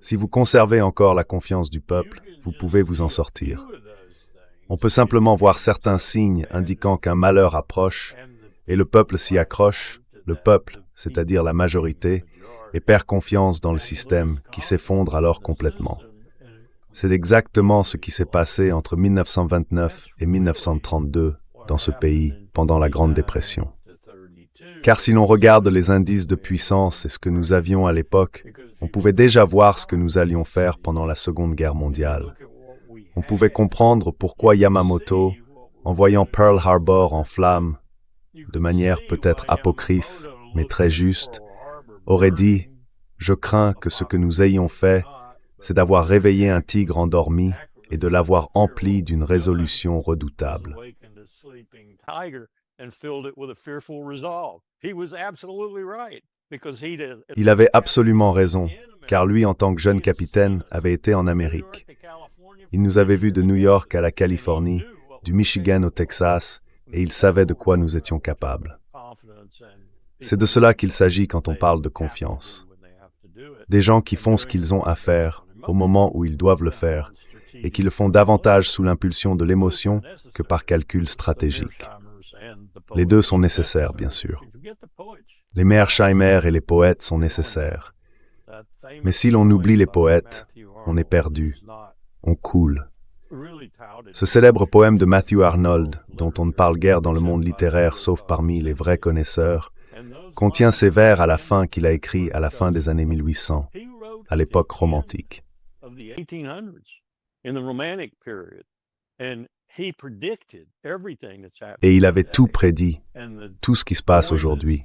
B: Si vous conservez encore la confiance du peuple, vous pouvez vous en sortir. On peut simplement voir certains signes indiquant qu'un malheur approche, et le peuple s'y accroche, le peuple, c'est-à-dire la majorité, et perd confiance dans le système qui s'effondre alors complètement. C'est exactement ce qui s'est passé entre 1929 et 1932 dans ce pays pendant la Grande Dépression. Car si l'on regarde les indices de puissance et ce que nous avions à l'époque, on pouvait déjà voir ce que nous allions faire pendant la Seconde Guerre mondiale. On pouvait comprendre pourquoi Yamamoto, en voyant Pearl Harbor en flammes, de manière peut-être apocryphe, mais très juste, aurait dit « Je crains que ce que nous ayons fait, c'est d'avoir réveillé un tigre endormi et de l'avoir empli d'une résolution redoutable. » Il avait absolument raison, car lui, en tant que jeune capitaine, avait été en Amérique. Il nous avait vus de New York à la Californie, du Michigan au Texas, et il savait de quoi nous étions capables. C'est de cela qu'il s'agit quand on parle de confiance. Des gens qui font ce qu'ils ont à faire, au moment où ils doivent le faire, et qui le font davantage sous l'impulsion de l'émotion que par calcul stratégique. Les deux sont nécessaires, bien sûr. Les Mearsheimer et les poètes sont nécessaires. Mais si l'on oublie les poètes, on est perdu, on coule. Ce célèbre poème de Matthew Arnold, dont on ne parle guère dans le monde littéraire sauf parmi les vrais connaisseurs, contient ces vers à la fin qu'il a écrits à la fin des années 1800, à l'époque romantique. Et il avait tout prédit, tout ce qui se passe aujourd'hui.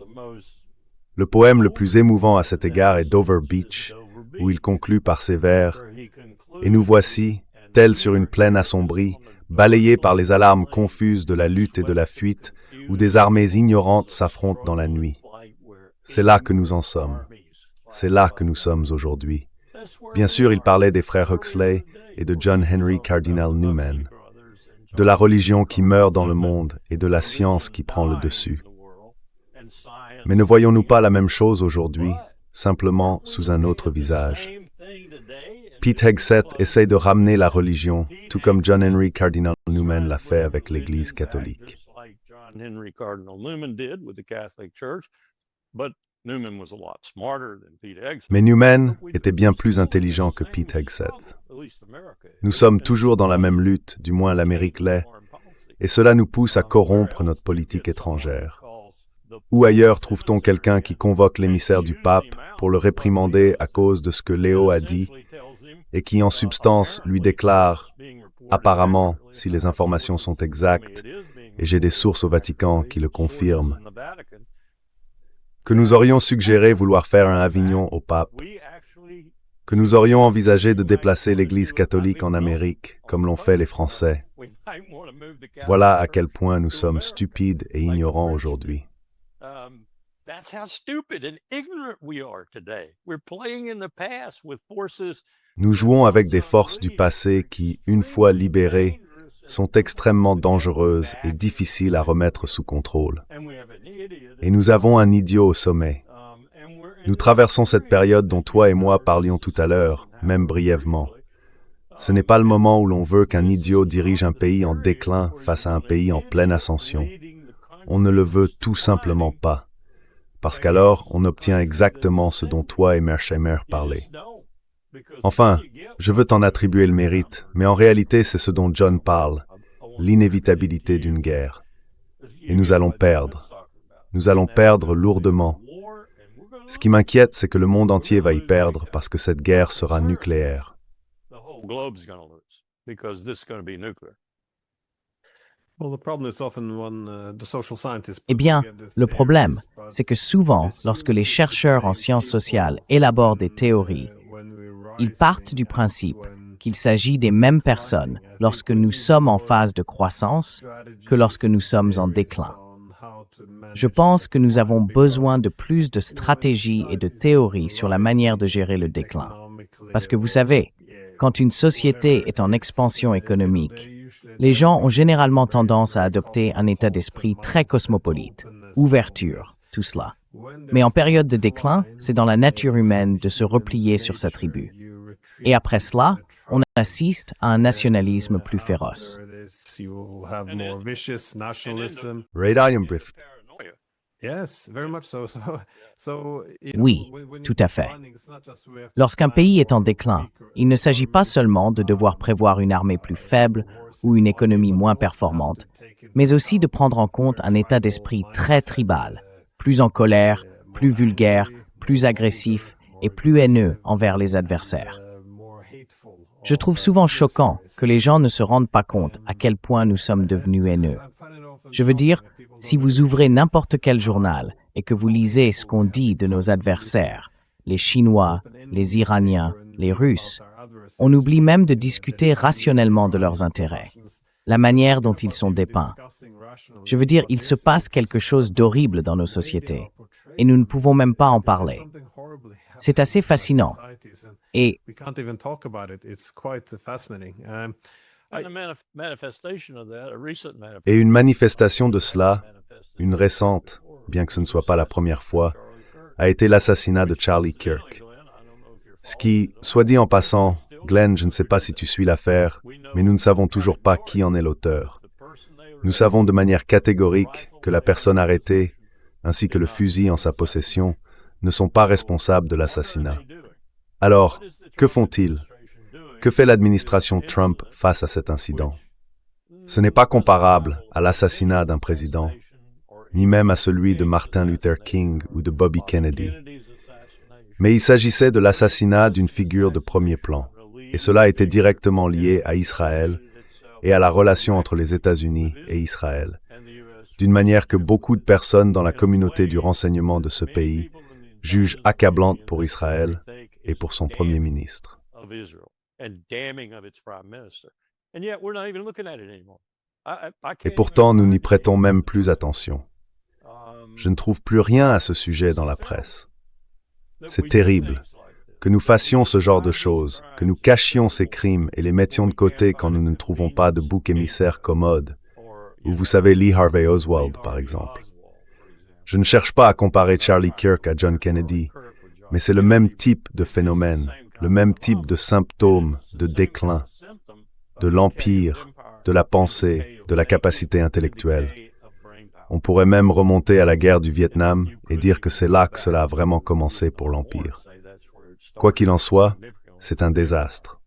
B: Le poème le plus émouvant à cet égard est Dover Beach, où il conclut par ces vers « Et nous voici, tels sur une plaine assombrie, balayés par les alarmes confuses de la lutte et de la fuite, où des armées ignorantes s'affrontent dans la nuit. C'est là que nous en sommes. C'est là que nous sommes aujourd'hui. » Bien sûr, il parlait des frères Huxley et de John Henry Cardinal Newman, de la religion qui meurt dans le monde et de la science qui prend le dessus. Mais ne voyons-nous pas la même chose aujourd'hui, simplement sous un autre visage? Pete Hegseth essaie de ramener la religion, tout comme John Henry Cardinal Newman l'a fait avec l'Église catholique. Mais Newman était bien plus intelligent que Pete Hegseth. Nous sommes toujours dans la même lutte, du moins l'Amérique l'est, et cela nous pousse à corrompre notre politique étrangère. Où ailleurs trouve-t-on quelqu'un qui convoque l'émissaire du pape pour le réprimander à cause de ce que Léo a dit et qui en substance lui déclare, apparemment, si les informations sont exactes, et j'ai des sources au Vatican qui le confirment, que nous aurions suggéré vouloir faire un Avignon au pape, que nous aurions envisagé de déplacer l'Église catholique en Amérique, comme l'ont fait les Français. Voilà à quel point nous sommes stupides et ignorants aujourd'hui. Nous jouons avec des forces du passé qui, une fois libérées, sont extrêmement dangereuses et difficiles à remettre sous contrôle. Et nous avons un idiot au sommet. Nous traversons cette période dont toi et moi parlions tout à l'heure, même brièvement. Ce n'est pas le moment où l'on veut qu'un idiot dirige un pays en déclin face à un pays en pleine ascension. On ne le veut tout simplement pas, parce qu'alors on obtient exactement ce dont toi et Mearsheimer parlaient. Enfin, je veux t'en attribuer le mérite, mais en réalité c'est ce dont John parle, l'inévitabilité d'une guerre. Et nous allons perdre. Nous allons perdre lourdement. Ce qui m'inquiète, c'est que le monde entier va y perdre parce que cette guerre sera nucléaire.
A: Eh bien, le problème, c'est que souvent, lorsque les chercheurs en sciences sociales élaborent des théories, ils partent du principe qu'il s'agit des mêmes personnes lorsque nous sommes en phase de croissance que lorsque nous sommes en déclin. Je pense que nous avons besoin de plus de stratégies et de théories sur la manière de gérer le déclin. Parce que vous savez, quand une société est en expansion économique, les gens ont généralement tendance à adopter un état d'esprit très cosmopolite, ouverture, tout cela. Mais en période de déclin, c'est dans la nature humaine de se replier sur sa tribu. Et après cela, on assiste à un nationalisme plus féroce. Oui, tout à fait. Lorsqu'un pays est en déclin, il ne s'agit pas seulement de devoir prévoir une armée plus faible ou une économie moins performante, mais aussi de prendre en compte un état d'esprit très tribal, plus en colère, plus vulgaire, plus agressif et plus haineux envers les adversaires. Je trouve souvent choquant que les gens ne se rendent pas compte à quel point nous sommes devenus haineux. Je veux dire, si vous ouvrez n'importe quel journal et que vous lisez ce qu'on dit de nos adversaires, les Chinois, les Iraniens, les Russes, on oublie même de discuter rationnellement de leurs intérêts, la manière dont ils sont dépeints. Je veux dire, il se passe quelque chose d'horrible dans nos sociétés, et nous ne pouvons même pas en parler. C'est assez fascinant. Et
B: une manifestation de cela, une récente, bien que ce ne soit pas la première fois, a été l'assassinat de Charlie Kirk. Ce qui, soit dit en passant, Glenn, je ne sais pas si tu suis l'affaire, mais nous ne savons toujours pas qui en est l'auteur. Nous savons de manière catégorique que la personne arrêtée, ainsi que le fusil en sa possession, ne sont pas responsables de l'assassinat. Alors, que font-ils? Que fait l'administration Trump face à cet incident? Ce n'est pas comparable à l'assassinat d'un président, ni même à celui de Martin Luther King ou de Bobby Kennedy. Mais il s'agissait de l'assassinat d'une figure de premier plan, et cela était directement lié à Israël et à la relation entre les États-Unis et Israël, d'une manière que beaucoup de personnes dans la communauté du renseignement de ce pays jugent accablante pour Israël et pour son Premier ministre. Et pourtant, nous n'y prêtons même plus attention. Je ne trouve plus rien à ce sujet dans la presse. C'est terrible que nous fassions ce genre de choses, que nous cachions ces crimes et les mettions de côté quand nous ne trouvons pas de bouc émissaire commode, ou vous savez Lee Harvey Oswald, par exemple. Je ne cherche pas à comparer Charlie Kirk à John Kennedy, mais c'est le même type de phénomène, le même type de symptômes de déclin, de l'empire, de la pensée, de la capacité intellectuelle. On pourrait même remonter à la guerre du Vietnam et dire que c'est là que cela a vraiment commencé pour l'Empire. Quoi qu'il en soit, c'est un désastre.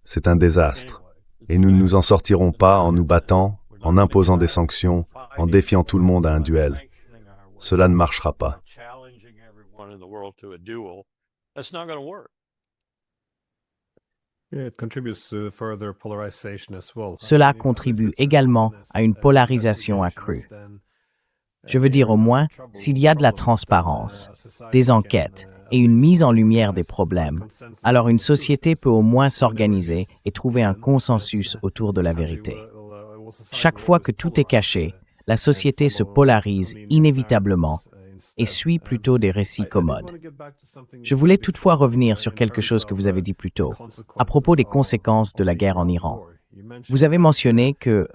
B: C'est un désastre. Et nous ne nous en sortirons pas en nous battant, en imposant des sanctions, en défiant tout le monde à un duel. Cela ne marchera pas.
A: Cela contribue également à une polarisation accrue. Je veux dire au moins, s'il y a de la transparence, des enquêtes et une mise en lumière des problèmes, alors une société peut au moins s'organiser et trouver un consensus autour de la vérité. Chaque fois que tout est caché, la société se polarise inévitablement et suit plutôt des récits commodes. Je voulais toutefois revenir sur quelque chose que vous avez dit plus tôt, à propos des conséquences de la guerre en Iran. Vous avez mentionné que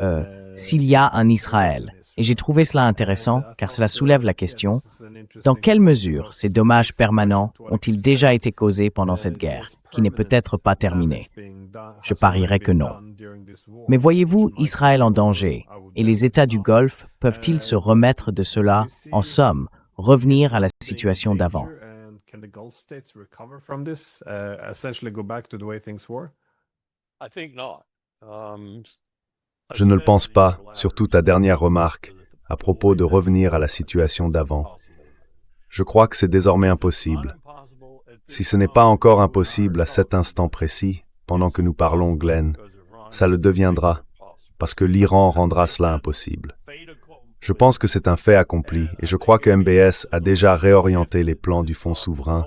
A: s'il y a un Israël, et j'ai trouvé cela intéressant car cela soulève la question, dans quelle mesure ces dommages permanents ont-ils déjà été causés pendant cette guerre, qui n'est peut-être pas terminée? Je parierais que non. Mais voyez-vous Israël en danger, et les États du Golfe peuvent-ils se remettre de cela, en somme, revenir à la situation d'avant?
B: Je ne le pense pas, surtout ta dernière remarque, à propos de revenir à la situation d'avant. Je crois que c'est désormais impossible. Si ce n'est pas encore impossible à cet instant précis, pendant que nous parlons, Glenn, ça le deviendra, parce que l'Iran rendra cela impossible. Je pense que c'est un fait accompli, et je crois que MBS a déjà réorienté les plans du Fonds souverain,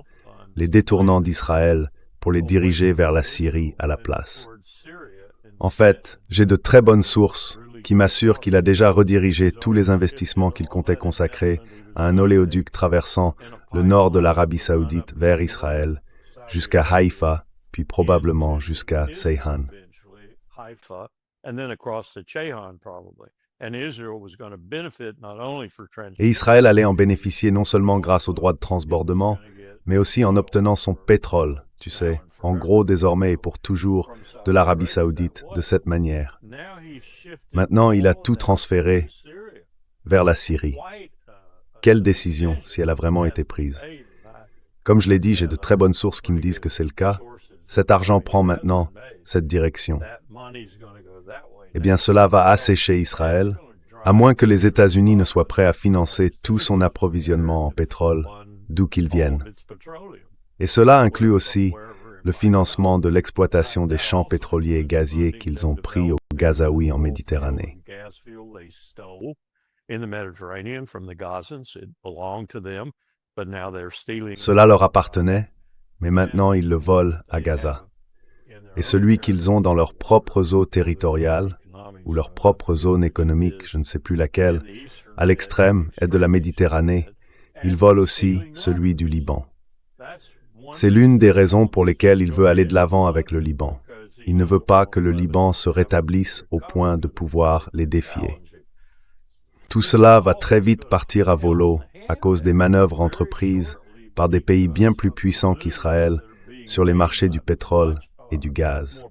B: les détournant d'Israël pour les diriger vers la Syrie à la place. En fait, j'ai de très bonnes sources qui m'assurent qu'il a déjà redirigé tous les investissements qu'il comptait consacrer à un oléoduc traversant le nord de l'Arabie saoudite vers Israël, jusqu'à Haïfa, puis probablement jusqu'à Ceyhan. Et Israël allait en bénéficier non seulement grâce aux droits de transbordement, mais aussi en obtenant son pétrole, tu sais, en gros désormais et pour toujours, de l'Arabie saoudite de cette manière. Maintenant, il a tout transféré vers la Syrie. Quelle décision, si elle a vraiment été prise. Comme je l'ai dit, j'ai de très bonnes sources qui me disent que c'est le cas. Cet argent prend maintenant cette direction. Eh bien, cela va assécher Israël, à moins que les États-Unis ne soient prêts à financer tout son approvisionnement en pétrole, d'où qu'il vienne. Et cela inclut aussi le financement de l'exploitation des champs pétroliers et gaziers qu'ils ont pris aux Gazaouis en Méditerranée. Cela leur appartenait, mais maintenant ils le volent à Gaza. Et celui qu'ils ont dans leur propre eau territoriale, ou leur propre zone économique, je ne sais plus laquelle, à l'extrême est de la Méditerranée, ils volent aussi celui du Liban. C'est l'une des raisons pour lesquelles il veut aller de l'avant avec le Liban. Il ne veut pas que le Liban se rétablisse au point de pouvoir les défier. Tout cela va très vite partir à volo à cause des manœuvres entreprises par des pays bien plus puissants qu'Israël sur les marchés du pétrole et du gaz.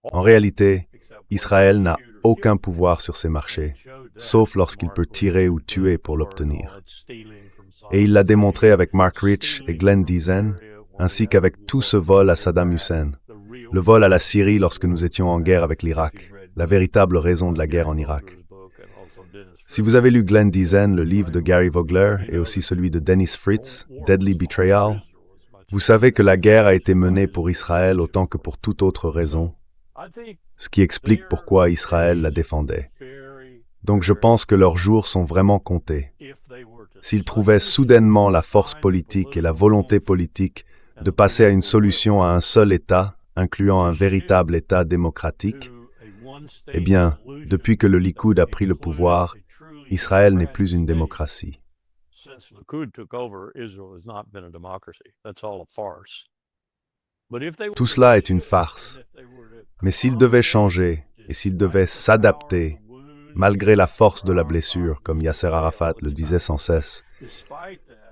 B: En réalité, Israël n'a aucun pouvoir sur ces marchés, sauf lorsqu'il peut tirer ou tuer pour l'obtenir. Et il l'a démontré avec Mark Rich et Glenn Diesen, ainsi qu'avec tout ce vol à Saddam Hussein, le vol à la Syrie lorsque nous étions en guerre avec l'Irak, la véritable raison de la guerre en Irak. Si vous avez lu Glenn Diesen, le livre de Gary Vogler, et aussi celui de Dennis Fritz, Deadly Betrayal, vous savez que la guerre a été menée pour Israël autant que pour toute autre raison, ce qui explique pourquoi Israël la défendait. Donc je pense que leurs jours sont vraiment comptés. S'ils trouvaient soudainement la force politique et la volonté politique de passer à une solution à un seul État, incluant un véritable État démocratique, eh bien, depuis que le Likoud a pris le pouvoir, Israël n'est plus une démocratie. Tout cela est une farce. Mais s'il devait changer et s'il devait s'adapter, malgré la force de la blessure, comme Yasser Arafat le disait sans cesse,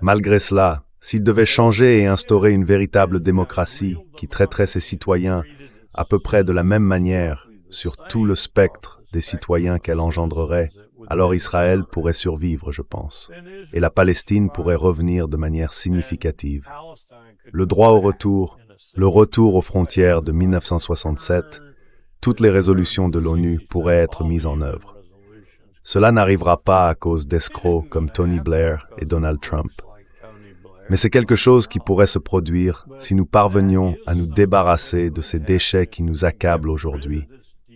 B: malgré cela, s'il devait changer et instaurer une véritable démocratie qui traiterait ses citoyens à peu près de la même manière sur tout le spectre des citoyens qu'elle engendrerait, alors Israël pourrait survivre, je pense, et la Palestine pourrait revenir de manière significative. Le droit au retour, le retour aux frontières de 1967, toutes les résolutions de l'ONU pourraient être mises en œuvre. Cela n'arrivera pas à cause d'escrocs comme Tony Blair et Donald Trump. Mais c'est quelque chose qui pourrait se produire si nous parvenions à nous débarrasser de ces déchets qui nous accablent aujourd'hui,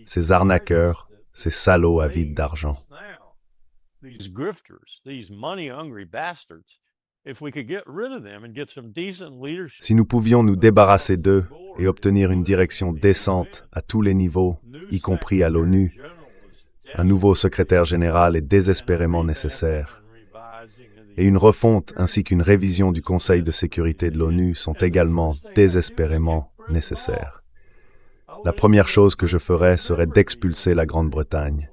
B: ces arnaqueurs, ces salauds avides d'argent. Si nous pouvions nous débarrasser d'eux et obtenir une direction décente à tous les niveaux, y compris à l'ONU, un nouveau secrétaire général est désespérément nécessaire. Et une refonte ainsi qu'une révision du Conseil de sécurité de l'ONU sont également désespérément nécessaires. La première chose que je ferais serait d'expulser la Grande-Bretagne.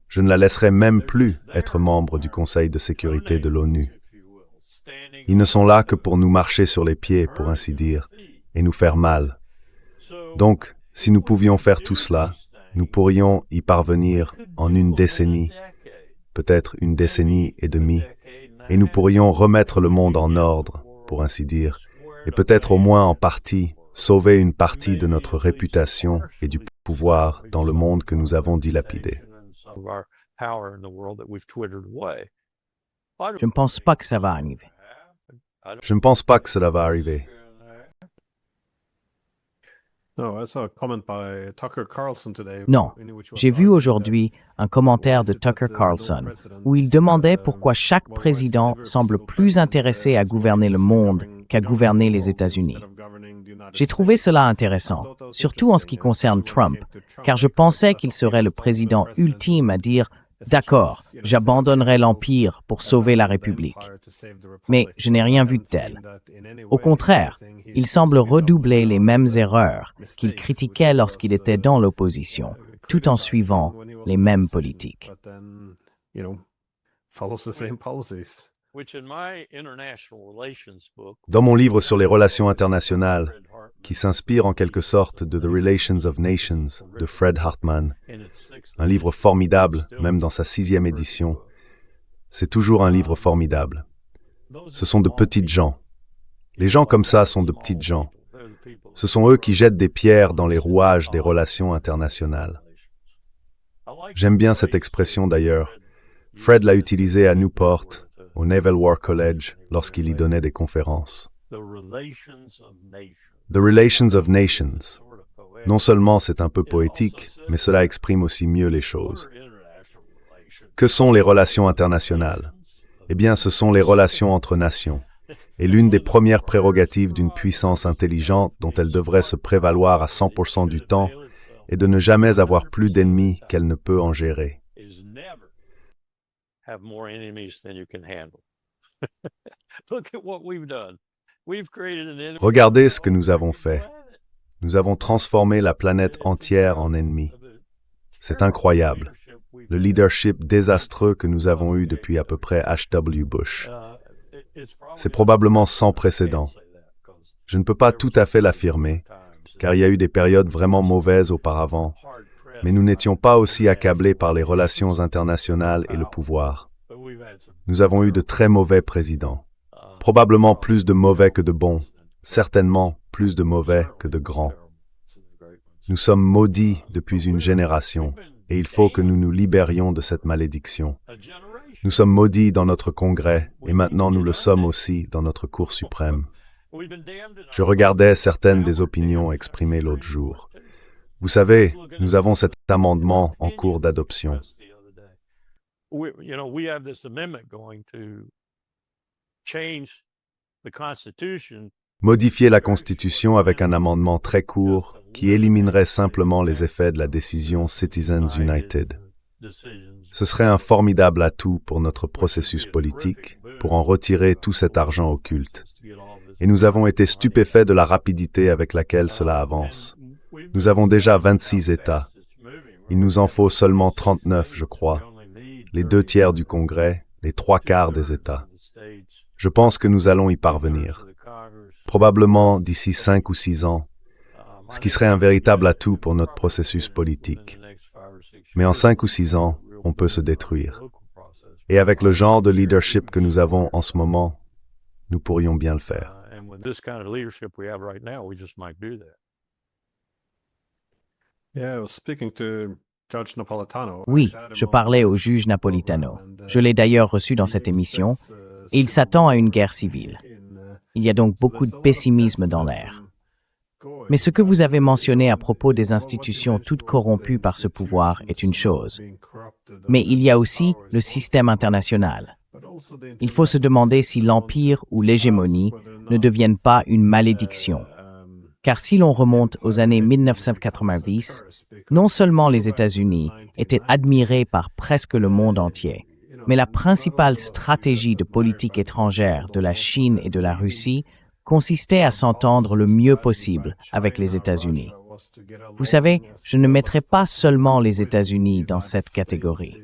B: Je ne la laisserai même plus être membre du Conseil de sécurité de l'ONU. Ils ne sont là que pour nous marcher sur les pieds, pour ainsi dire, et nous faire mal. Donc, si nous pouvions faire tout cela, nous pourrions y parvenir en une décennie, peut-être une décennie et demie, et nous pourrions remettre le monde en ordre, pour ainsi dire, et peut-être au moins en partie sauver une partie de notre réputation et du pouvoir dans le monde que nous avons dilapidé.
A: Je ne pense pas que ça va arriver.
B: Je ne pense pas que cela va arriver.
A: Non, j'ai vu aujourd'hui un commentaire de Tucker Carlson où il demandait pourquoi chaque président semble plus intéressé à gouverner le monde qu'à gouverner les États-Unis. J'ai trouvé cela intéressant, surtout en ce qui concerne Trump, car je pensais qu'il serait le président ultime à dire « D'accord, j'abandonnerai l'Empire pour sauver la République ». Mais je n'ai rien vu de tel. Au contraire, il semble redoubler les mêmes erreurs qu'il critiquait lorsqu'il était dans l'opposition, tout en suivant les mêmes politiques.
B: Dans mon livre sur les relations internationales, qui s'inspire en quelque sorte de The Relations of Nations de Fred Hartman, un livre formidable, même dans sa 6e édition, c'est toujours un livre formidable. Ce sont de petites gens. Les gens comme ça sont de petites gens. Ce sont eux qui jettent des pierres dans les rouages des relations internationales. J'aime bien cette expression d'ailleurs. Fred l'a utilisée à Newport, au Naval War College, lorsqu'il y donnait des conférences. The Relations of Nations. Non seulement c'est un peu poétique, mais cela exprime aussi mieux les choses. Que sont les relations internationales? Eh bien, ce sont les relations entre nations. Et l'une des premières prérogatives d'une puissance intelligente dont elle devrait se prévaloir à 100% du temps est de ne jamais avoir plus d'ennemis qu'elle ne peut en gérer. Regardez ce que nous avons fait. Nous avons transformé la planète entière en ennemi. C'est incroyable. Le leadership désastreux que nous avons eu depuis à peu près H.W. Bush. C'est probablement sans précédent. Je ne peux pas tout à fait l'affirmer, car il y a eu des périodes vraiment mauvaises auparavant, mais nous n'étions pas aussi accablés par les relations internationales et le pouvoir. Nous avons eu de très mauvais présidents. Probablement plus de mauvais que de bons, certainement plus de mauvais que de grands. Nous sommes maudits depuis une génération, et il faut que nous nous libérions de cette malédiction. Nous sommes maudits dans notre Congrès, et maintenant nous le sommes aussi dans notre Cour suprême. Je regardais certaines des opinions exprimées l'autre jour. Vous savez, nous avons cet amendement en cours d'adoption. Modifier la Constitution avec un amendement très court qui éliminerait simplement les effets de la décision Citizens United. Ce serait un formidable atout pour notre processus politique, pour en retirer tout cet argent occulte. Et nous avons été stupéfaits de la rapidité avec laquelle cela avance. Nous avons déjà 26 États. Il nous en faut seulement 39, je crois. Les 2/3 du Congrès, les 3/4 des États. Je pense que nous allons y parvenir. Probablement d'ici 5 ou 6 ans. ce qui serait un véritable atout pour notre processus politique. Mais en 5 ou 6 ans, on peut se détruire. Et avec le genre de leadership que nous avons en ce moment, nous pourrions bien le faire.
A: Oui, je parlais au juge Napolitano. Je l'ai d'ailleurs reçu dans cette émission, et il s'attend à une guerre civile. Il y a donc beaucoup de pessimisme dans l'air. Mais ce que vous avez mentionné à propos des institutions toutes corrompues par ce pouvoir est une chose. Mais il y a aussi le système international. Il faut se demander si l'empire ou l'hégémonie ne deviennent pas une malédiction. Car si l'on remonte aux années 1990, non seulement les États-Unis étaient admirés par presque le monde entier, mais la principale stratégie de politique étrangère de la Chine et de la Russie consistait à s'entendre le mieux possible avec les États-Unis. Vous savez, je ne mettrai pas seulement les États-Unis dans cette catégorie.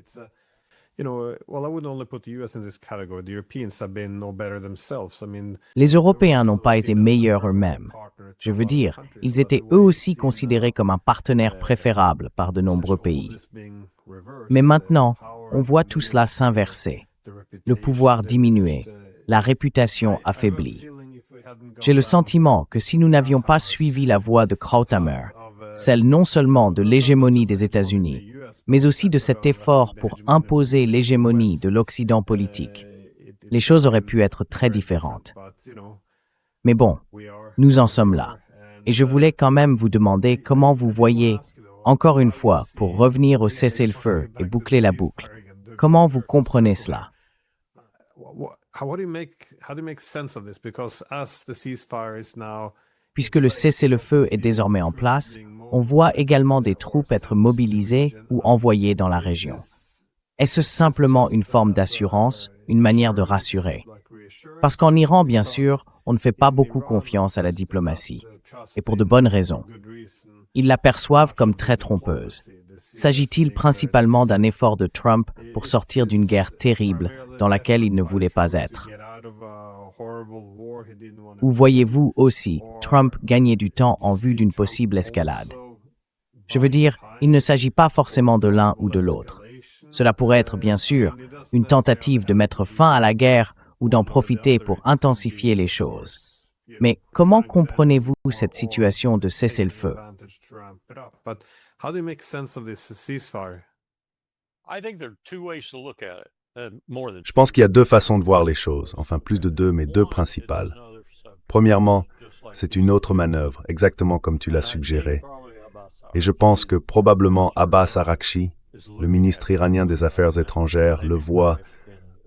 A: Les Européens n'ont pas été meilleurs eux-mêmes. Je veux dire, ils étaient eux aussi considérés comme un partenaire préférable par de nombreux pays. Mais maintenant, on voit tout cela s'inverser. Le pouvoir diminuer, la réputation affaiblie. J'ai le sentiment que si nous n'avions pas suivi la voie de Krauthammer, celle non seulement de l'hégémonie des États-Unis, mais aussi de cet effort pour imposer l'hégémonie de l'Occident politique, les choses auraient pu être très différentes. Mais bon, nous en sommes là. Et je voulais quand même vous demander comment vous voyez, encore une fois, pour revenir au cessez-le-feu et boucler la boucle, comment vous comprenez cela? Puisque le cessez-le-feu est désormais en place, on voit également des troupes être mobilisées ou envoyées dans la région. Est-ce simplement une forme d'assurance, une manière de rassurer? Parce qu'en Iran, bien sûr, on ne fait pas beaucoup confiance à la diplomatie, et pour de bonnes raisons. Ils la perçoivent comme très trompeuse. S'agit-il principalement d'un effort de Trump pour sortir d'une guerre terrible dans laquelle il ne voulait pas être? Ou voyez-vous aussi Trump gagner du temps en vue d'une possible escalade? Je veux dire, il ne s'agit pas forcément de l'un ou de l'autre. Cela pourrait être, bien sûr, une tentative de mettre fin à la guerre ou d'en profiter pour intensifier les choses. Mais comment comprenez-vous cette situation de cessez-le-feu?
B: Je pense qu'il y a 2 façons de voir les choses, enfin plus de 2, mais 2 principales. Premièrement, c'est une autre manœuvre, exactement comme tu l'as suggéré. Et je pense que probablement Abbas Araghchi, le ministre iranien des Affaires étrangères, le voit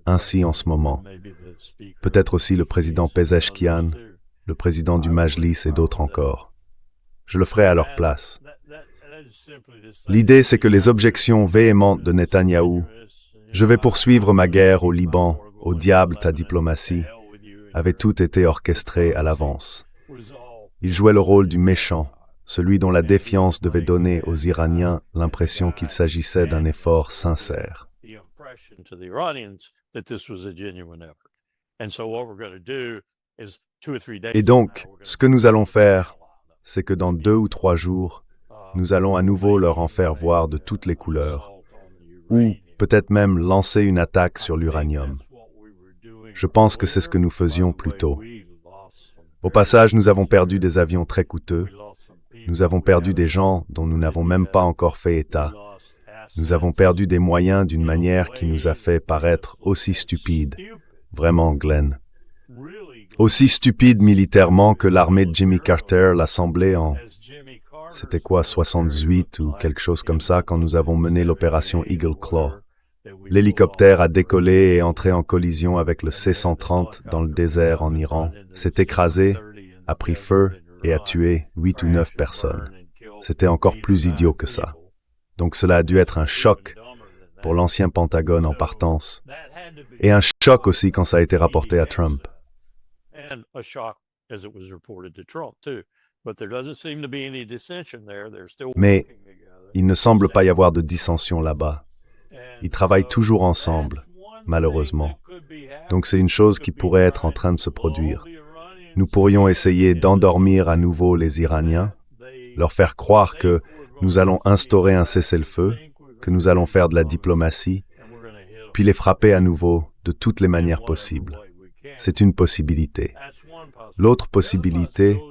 B: ainsi en ce moment. Peut-être aussi le président Pezeshkian, le président du Majlis et d'autres encore. Je le ferai à leur place. L'idée, c'est que les objections véhémentes de Netanyahou, « Je vais poursuivre ma guerre au Liban, au diable ta diplomatie », avaient toutes été orchestrées à l'avance. Il jouait le rôle du méchant, celui dont la défiance devait donner aux Iraniens l'impression qu'il s'agissait d'un effort sincère. Et donc, ce que nous allons faire, c'est que dans 2 ou 3 jours, nous allons à nouveau leur en faire voir de toutes les couleurs, ou peut-être même lancer une attaque sur l'uranium. Je pense que c'est ce que nous faisions plus tôt. Au passage, nous avons perdu des avions très coûteux, nous avons perdu des gens dont nous n'avons même pas encore fait état, nous avons perdu des moyens d'une manière qui nous a fait paraître aussi stupides, vraiment, Glenn. Aussi stupide militairement que l'armée de Jimmy Carter l'a semblé en... C'était quoi, 78 ou quelque chose comme ça quand nous avons mené l'opération Eagle Claw. L'hélicoptère a décollé et est entré en collision avec le C-130 dans le désert en Iran, s'est écrasé, a pris feu et a tué 8 ou 9 personnes. C'était encore plus idiot que ça. Donc cela a dû être un choc pour l'ancien Pentagone en partance, et un choc aussi quand ça a été rapporté à Trump. Mais il ne semble pas y avoir de dissension là-bas. Ils travaillent toujours ensemble, malheureusement. Donc c'est une chose qui pourrait être en train de se produire. Nous pourrions essayer d'endormir à nouveau les Iraniens, leur faire croire que nous allons instaurer un cessez-le-feu, que nous allons faire de la diplomatie, puis les frapper à nouveau de toutes les manières possibles. C'est une possibilité. L'autre possibilité,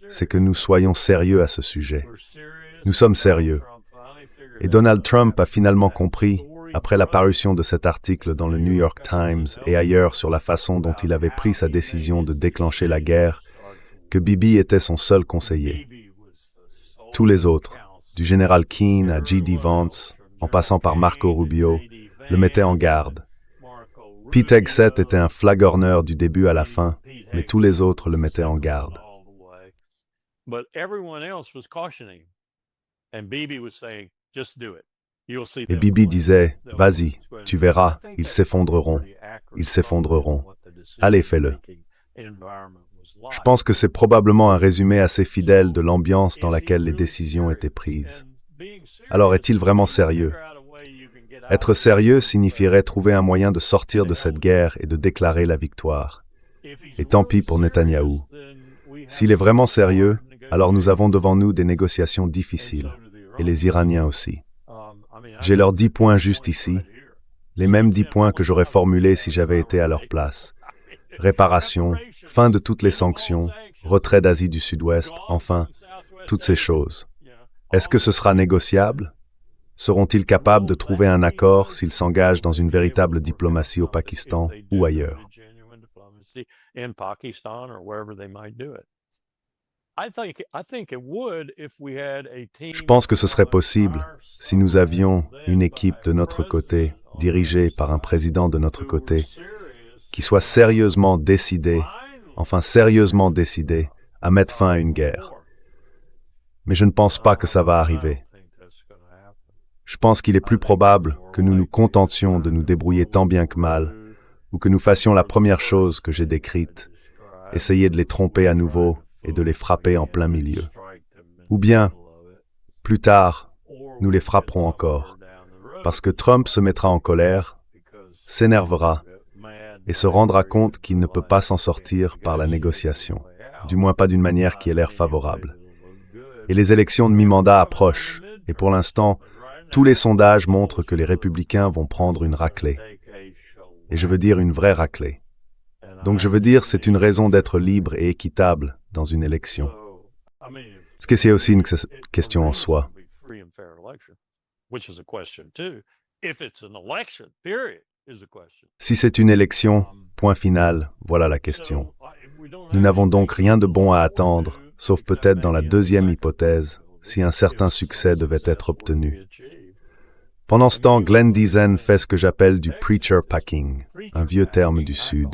B: c'est que nous soyons sérieux à ce sujet. Nous sommes sérieux. Et Donald Trump a finalement compris, après la parution de cet article dans le New York Times et ailleurs sur la façon dont il avait pris sa décision de déclencher la guerre, que Bibi était son seul conseiller. Tous les autres, du général Keane à J.D. Vance, en passant par Marco Rubio, le mettaient en garde. Pete Hegseth était un flagorneur du début à la fin, mais tous les autres le mettaient en garde. Et Bibi disait, « Vas-y, tu verras, ils s'effondreront. Ils s'effondreront. Allez, fais-le. » Je pense que c'est probablement un résumé assez fidèle de l'ambiance dans laquelle les décisions étaient prises. Alors, est-il vraiment sérieux? Être sérieux signifierait trouver un moyen de sortir de cette guerre et de déclarer la victoire. Et tant pis pour Netanyahou. S'il est vraiment sérieux, alors nous avons devant nous des négociations difficiles, et les Iraniens aussi. J'ai leurs 10 points juste ici, les mêmes 10 points que j'aurais formulés si j'avais été à leur place. Réparation, fin de toutes les sanctions, retrait d'Asie du Sud-Ouest, enfin, toutes ces choses. Est-ce que ce sera négociable? Seront-ils capables de trouver un accord s'ils s'engagent dans une véritable diplomatie au Pakistan ou ailleurs? Je pense que ce serait possible si nous avions une équipe de notre côté, dirigée par un président de notre côté, qui soit sérieusement décidé à mettre fin à une guerre. Mais je ne pense pas que ça va arriver. Je pense qu'il est plus probable que nous nous contentions de nous débrouiller tant bien que mal, ou que nous fassions la première chose que j'ai décrite, essayer de les tromper à nouveau et de les frapper en plein milieu. Ou bien, plus tard, nous les frapperons encore, parce que Trump se mettra en colère, s'énervera et se rendra compte qu'il ne peut pas s'en sortir par la négociation, du moins pas d'une manière qui ait l'air favorable. Et les élections de mi-mandat approchent, et pour l'instant, tous les sondages montrent que les républicains vont prendre une raclée. Et je veux dire une vraie raclée. Donc je veux dire, c'est une raison d'être libre et équitable dans une élection. Ce que c'est aussi une question en soi. Si c'est une élection, point final, voilà la question. Nous n'avons donc rien de bon à attendre, sauf peut-être dans la deuxième hypothèse, si un certain succès devait être obtenu. Pendant ce temps, Glenn Diesen fait ce que j'appelle du preacher packing, un vieux terme du Sud.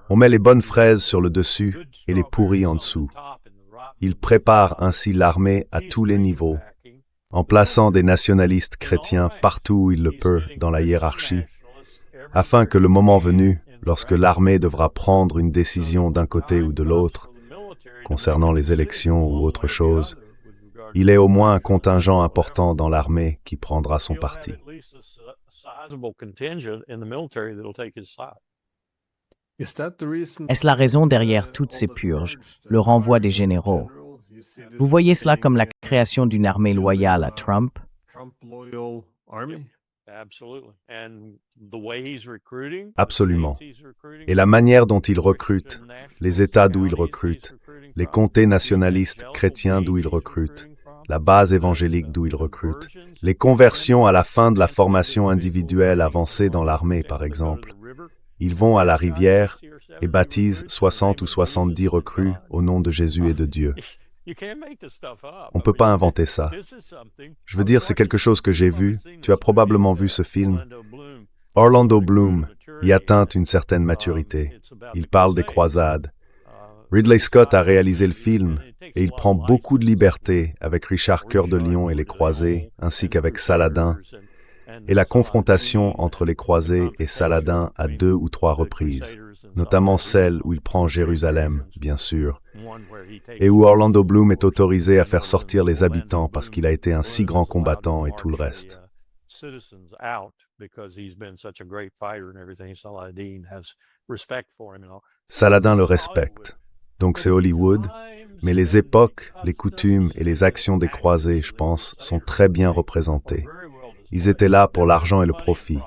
B: On met les bonnes fraises sur le dessus et les pourries en dessous. Il prépare ainsi l'armée à tous les niveaux, en plaçant des nationalistes chrétiens partout où il le peut dans la hiérarchie, afin que le moment venu, lorsque l'armée devra prendre une décision d'un côté ou de l'autre, concernant les élections ou autre chose, il est au moins un contingent important dans l'armée qui prendra son parti.
A: Est-ce la raison derrière toutes ces purges, le renvoi des généraux? Vous voyez cela comme la création d'une armée loyale à Trump?
B: Absolument. Et la manière dont il recrute, les États d'où il recrute, les comtés nationalistes chrétiens d'où il recrute, la base évangélique d'où il recrute, les conversions à la fin de la formation individuelle avancée dans l'armée, par exemple. Ils vont à la rivière et baptisent 60 ou 70 recrues au nom de Jésus et de Dieu. On ne peut pas inventer ça. Je veux dire, c'est quelque chose que j'ai vu. Tu as probablement vu ce film. Orlando Bloom y atteint une certaine maturité. Il parle des croisades. Ridley Scott a réalisé le film et il prend beaucoup de liberté avec Richard Cœur de Lion et les Croisés, ainsi qu'avec Saladin, et la confrontation entre les Croisés et Saladin à 2 ou 3 reprises, notamment celle où il prend Jérusalem, bien sûr, et où Orlando Bloom est autorisé à faire sortir les habitants parce qu'il a été un si grand combattant et tout le reste. Saladin le respecte. Donc c'est Hollywood, mais les époques, les coutumes et les actions des croisés, je pense, sont très bien représentées. Ils étaient là pour l'argent et le profit.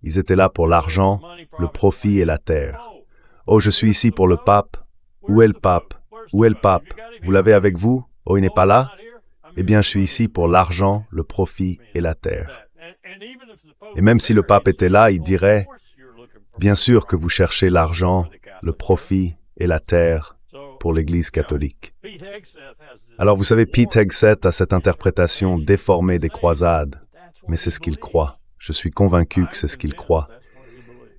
B: Ils étaient là pour l'argent, le profit et la terre. Oh, je suis ici pour le pape. Où est le pape? Où est le pape? Vous l'avez avec vous? Oh, il n'est pas là? Eh bien, je suis ici pour l'argent, le profit et la terre. Et même si le pape était là, il dirait, bien sûr que vous cherchez l'argent, le profit et la terre pour l'Église catholique. Alors vous savez, Pete Hegseth a cette interprétation déformée des croisades, mais c'est ce qu'il croit. Je suis convaincu que c'est ce qu'il croit.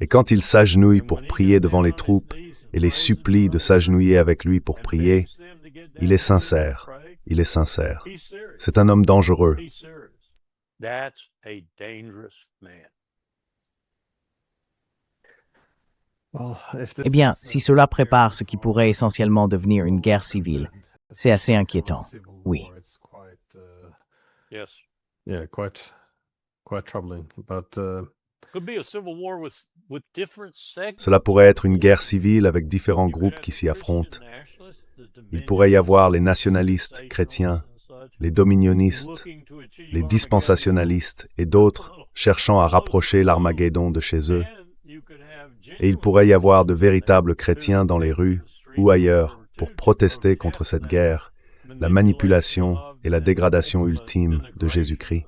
B: Et quand il s'agenouille pour prier devant les troupes et les supplie de s'agenouiller avec lui pour prier, il est sincère. Il est sincère. C'est un homme dangereux.
A: Eh bien, si cela prépare ce qui pourrait essentiellement devenir une guerre civile, c'est assez inquiétant. Oui.
C: Yeah, quite troubling. But
B: Cela pourrait être une guerre civile avec différents groupes qui s'y affrontent. Il pourrait y avoir les nationalistes chrétiens, les dominionistes, les dispensationalistes et d'autres cherchant à rapprocher l'Armageddon de chez eux. Et il pourrait y avoir de véritables chrétiens dans les rues ou ailleurs pour protester contre cette guerre, la manipulation et la dégradation ultime de Jésus-Christ.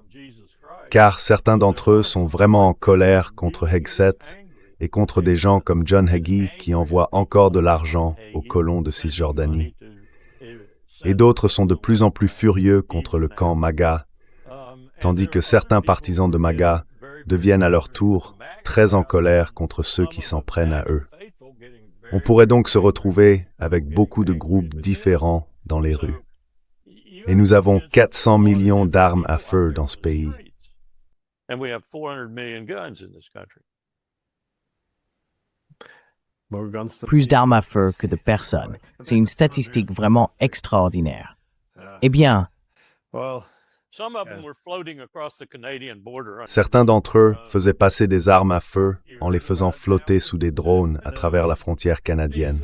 B: Car certains d'entre eux sont vraiment en colère contre Hegseth et contre des gens comme John Hagee qui envoient encore de l'argent aux colons de Cisjordanie. Et d'autres sont de plus en plus furieux contre le camp MAGA, tandis que certains partisans de MAGA deviennent à leur tour très en colère contre ceux qui s'en prennent à eux. On pourrait donc se retrouver avec beaucoup de groupes différents dans les rues. Et nous avons 400 millions d'armes à feu dans ce pays.
A: Plus d'armes à feu que de personnes. C'est une statistique vraiment extraordinaire. Eh bien,
B: certains d'entre eux faisaient passer des armes à feu en les faisant flotter sous des drones à travers la frontière canadienne.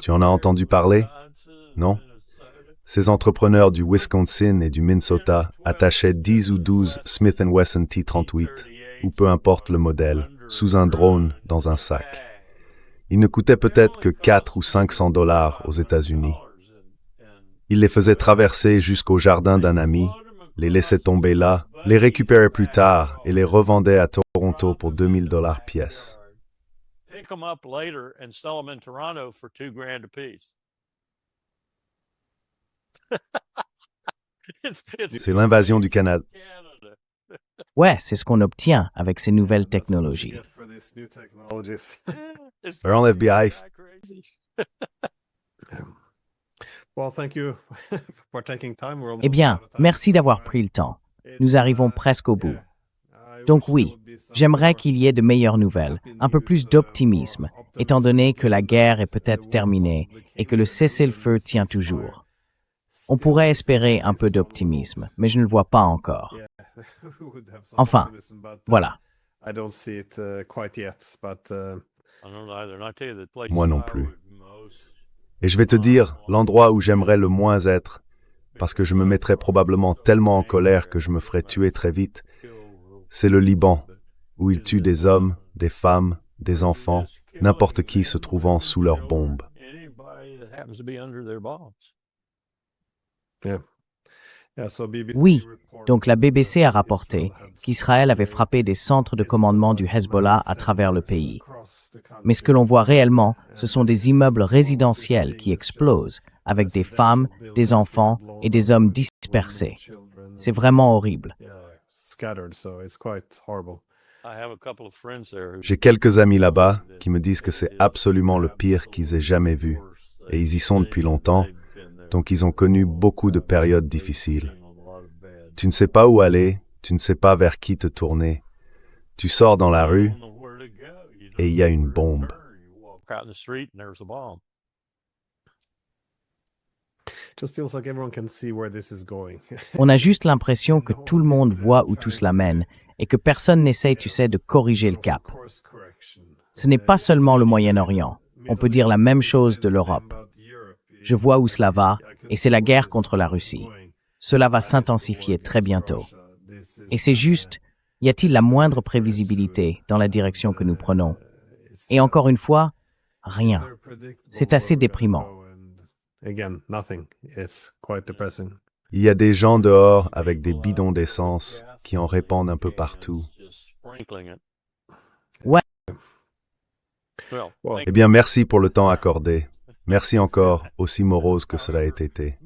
B: Tu en as entendu parler? Non? Ces entrepreneurs du Wisconsin et du Minnesota attachaient 10 ou 12 Smith & Wesson T-38, ou peu importe le modèle, sous un drone dans un sac. Ils ne coûtaient peut-être que 400 ou 500 $ aux États-Unis. Ils les faisaient traverser jusqu'au jardin d'un ami, les laissaient tomber là, les récupéraient plus tard et les revendaient à Toronto pour 2000 $ pièce. C'est l'invasion du Canada.
A: ouais, c'est ce qu'on obtient avec ces nouvelles technologies.
B: Earl FBI.
A: Eh bien, merci d'avoir pris le temps. Nous arrivons presque au bout. Donc oui, j'aimerais qu'il y ait de meilleures nouvelles, un peu plus d'optimisme, étant donné que la guerre est peut-être terminée et que le cessez-le-feu tient toujours. On pourrait espérer un peu d'optimisme, mais je ne le vois pas encore. Enfin, voilà.
B: Moi non plus. Et je vais te dire l'endroit où j'aimerais le moins être, parce que je me mettrais probablement tellement en colère que je me ferais tuer très vite, c'est le Liban, où ils tuent des hommes, des femmes, des enfants, n'importe qui se trouvant sous leurs bombes.
A: Oui, donc la BBC a rapporté qu'Israël avait frappé des centres de commandement du Hezbollah à travers le pays. Mais ce que l'on voit réellement, ce sont des immeubles résidentiels qui explosent, avec des femmes, des enfants et des hommes dispersés. C'est vraiment horrible.
B: J'ai quelques amis là-bas qui me disent que c'est absolument le pire qu'ils aient jamais vu, et ils y sont depuis longtemps, donc ils ont connu beaucoup de périodes difficiles. Tu ne sais pas où aller, tu ne sais pas vers qui te tourner. Tu sors dans la rue et il y a une bombe.
A: On a juste l'impression que tout le monde voit où tout cela mène et que personne n'essaye, tu sais, de corriger le cap. Ce n'est pas seulement le Moyen-Orient. On peut dire la même chose de l'Europe. Je vois où cela va, et c'est la guerre contre la Russie. Cela va s'intensifier très bientôt. Et c'est juste, y a-t-il la moindre prévisibilité dans la direction que nous prenons? Et encore une fois, rien. C'est assez déprimant.
C: Again, nothing. It's quite depressing.
B: Il y a des gens dehors avec des bidons d'essence qui en répandent un peu partout.
A: Ouais.
C: Well,
B: Eh bien, merci pour le temps accordé. Merci encore, aussi morose que cela ait été.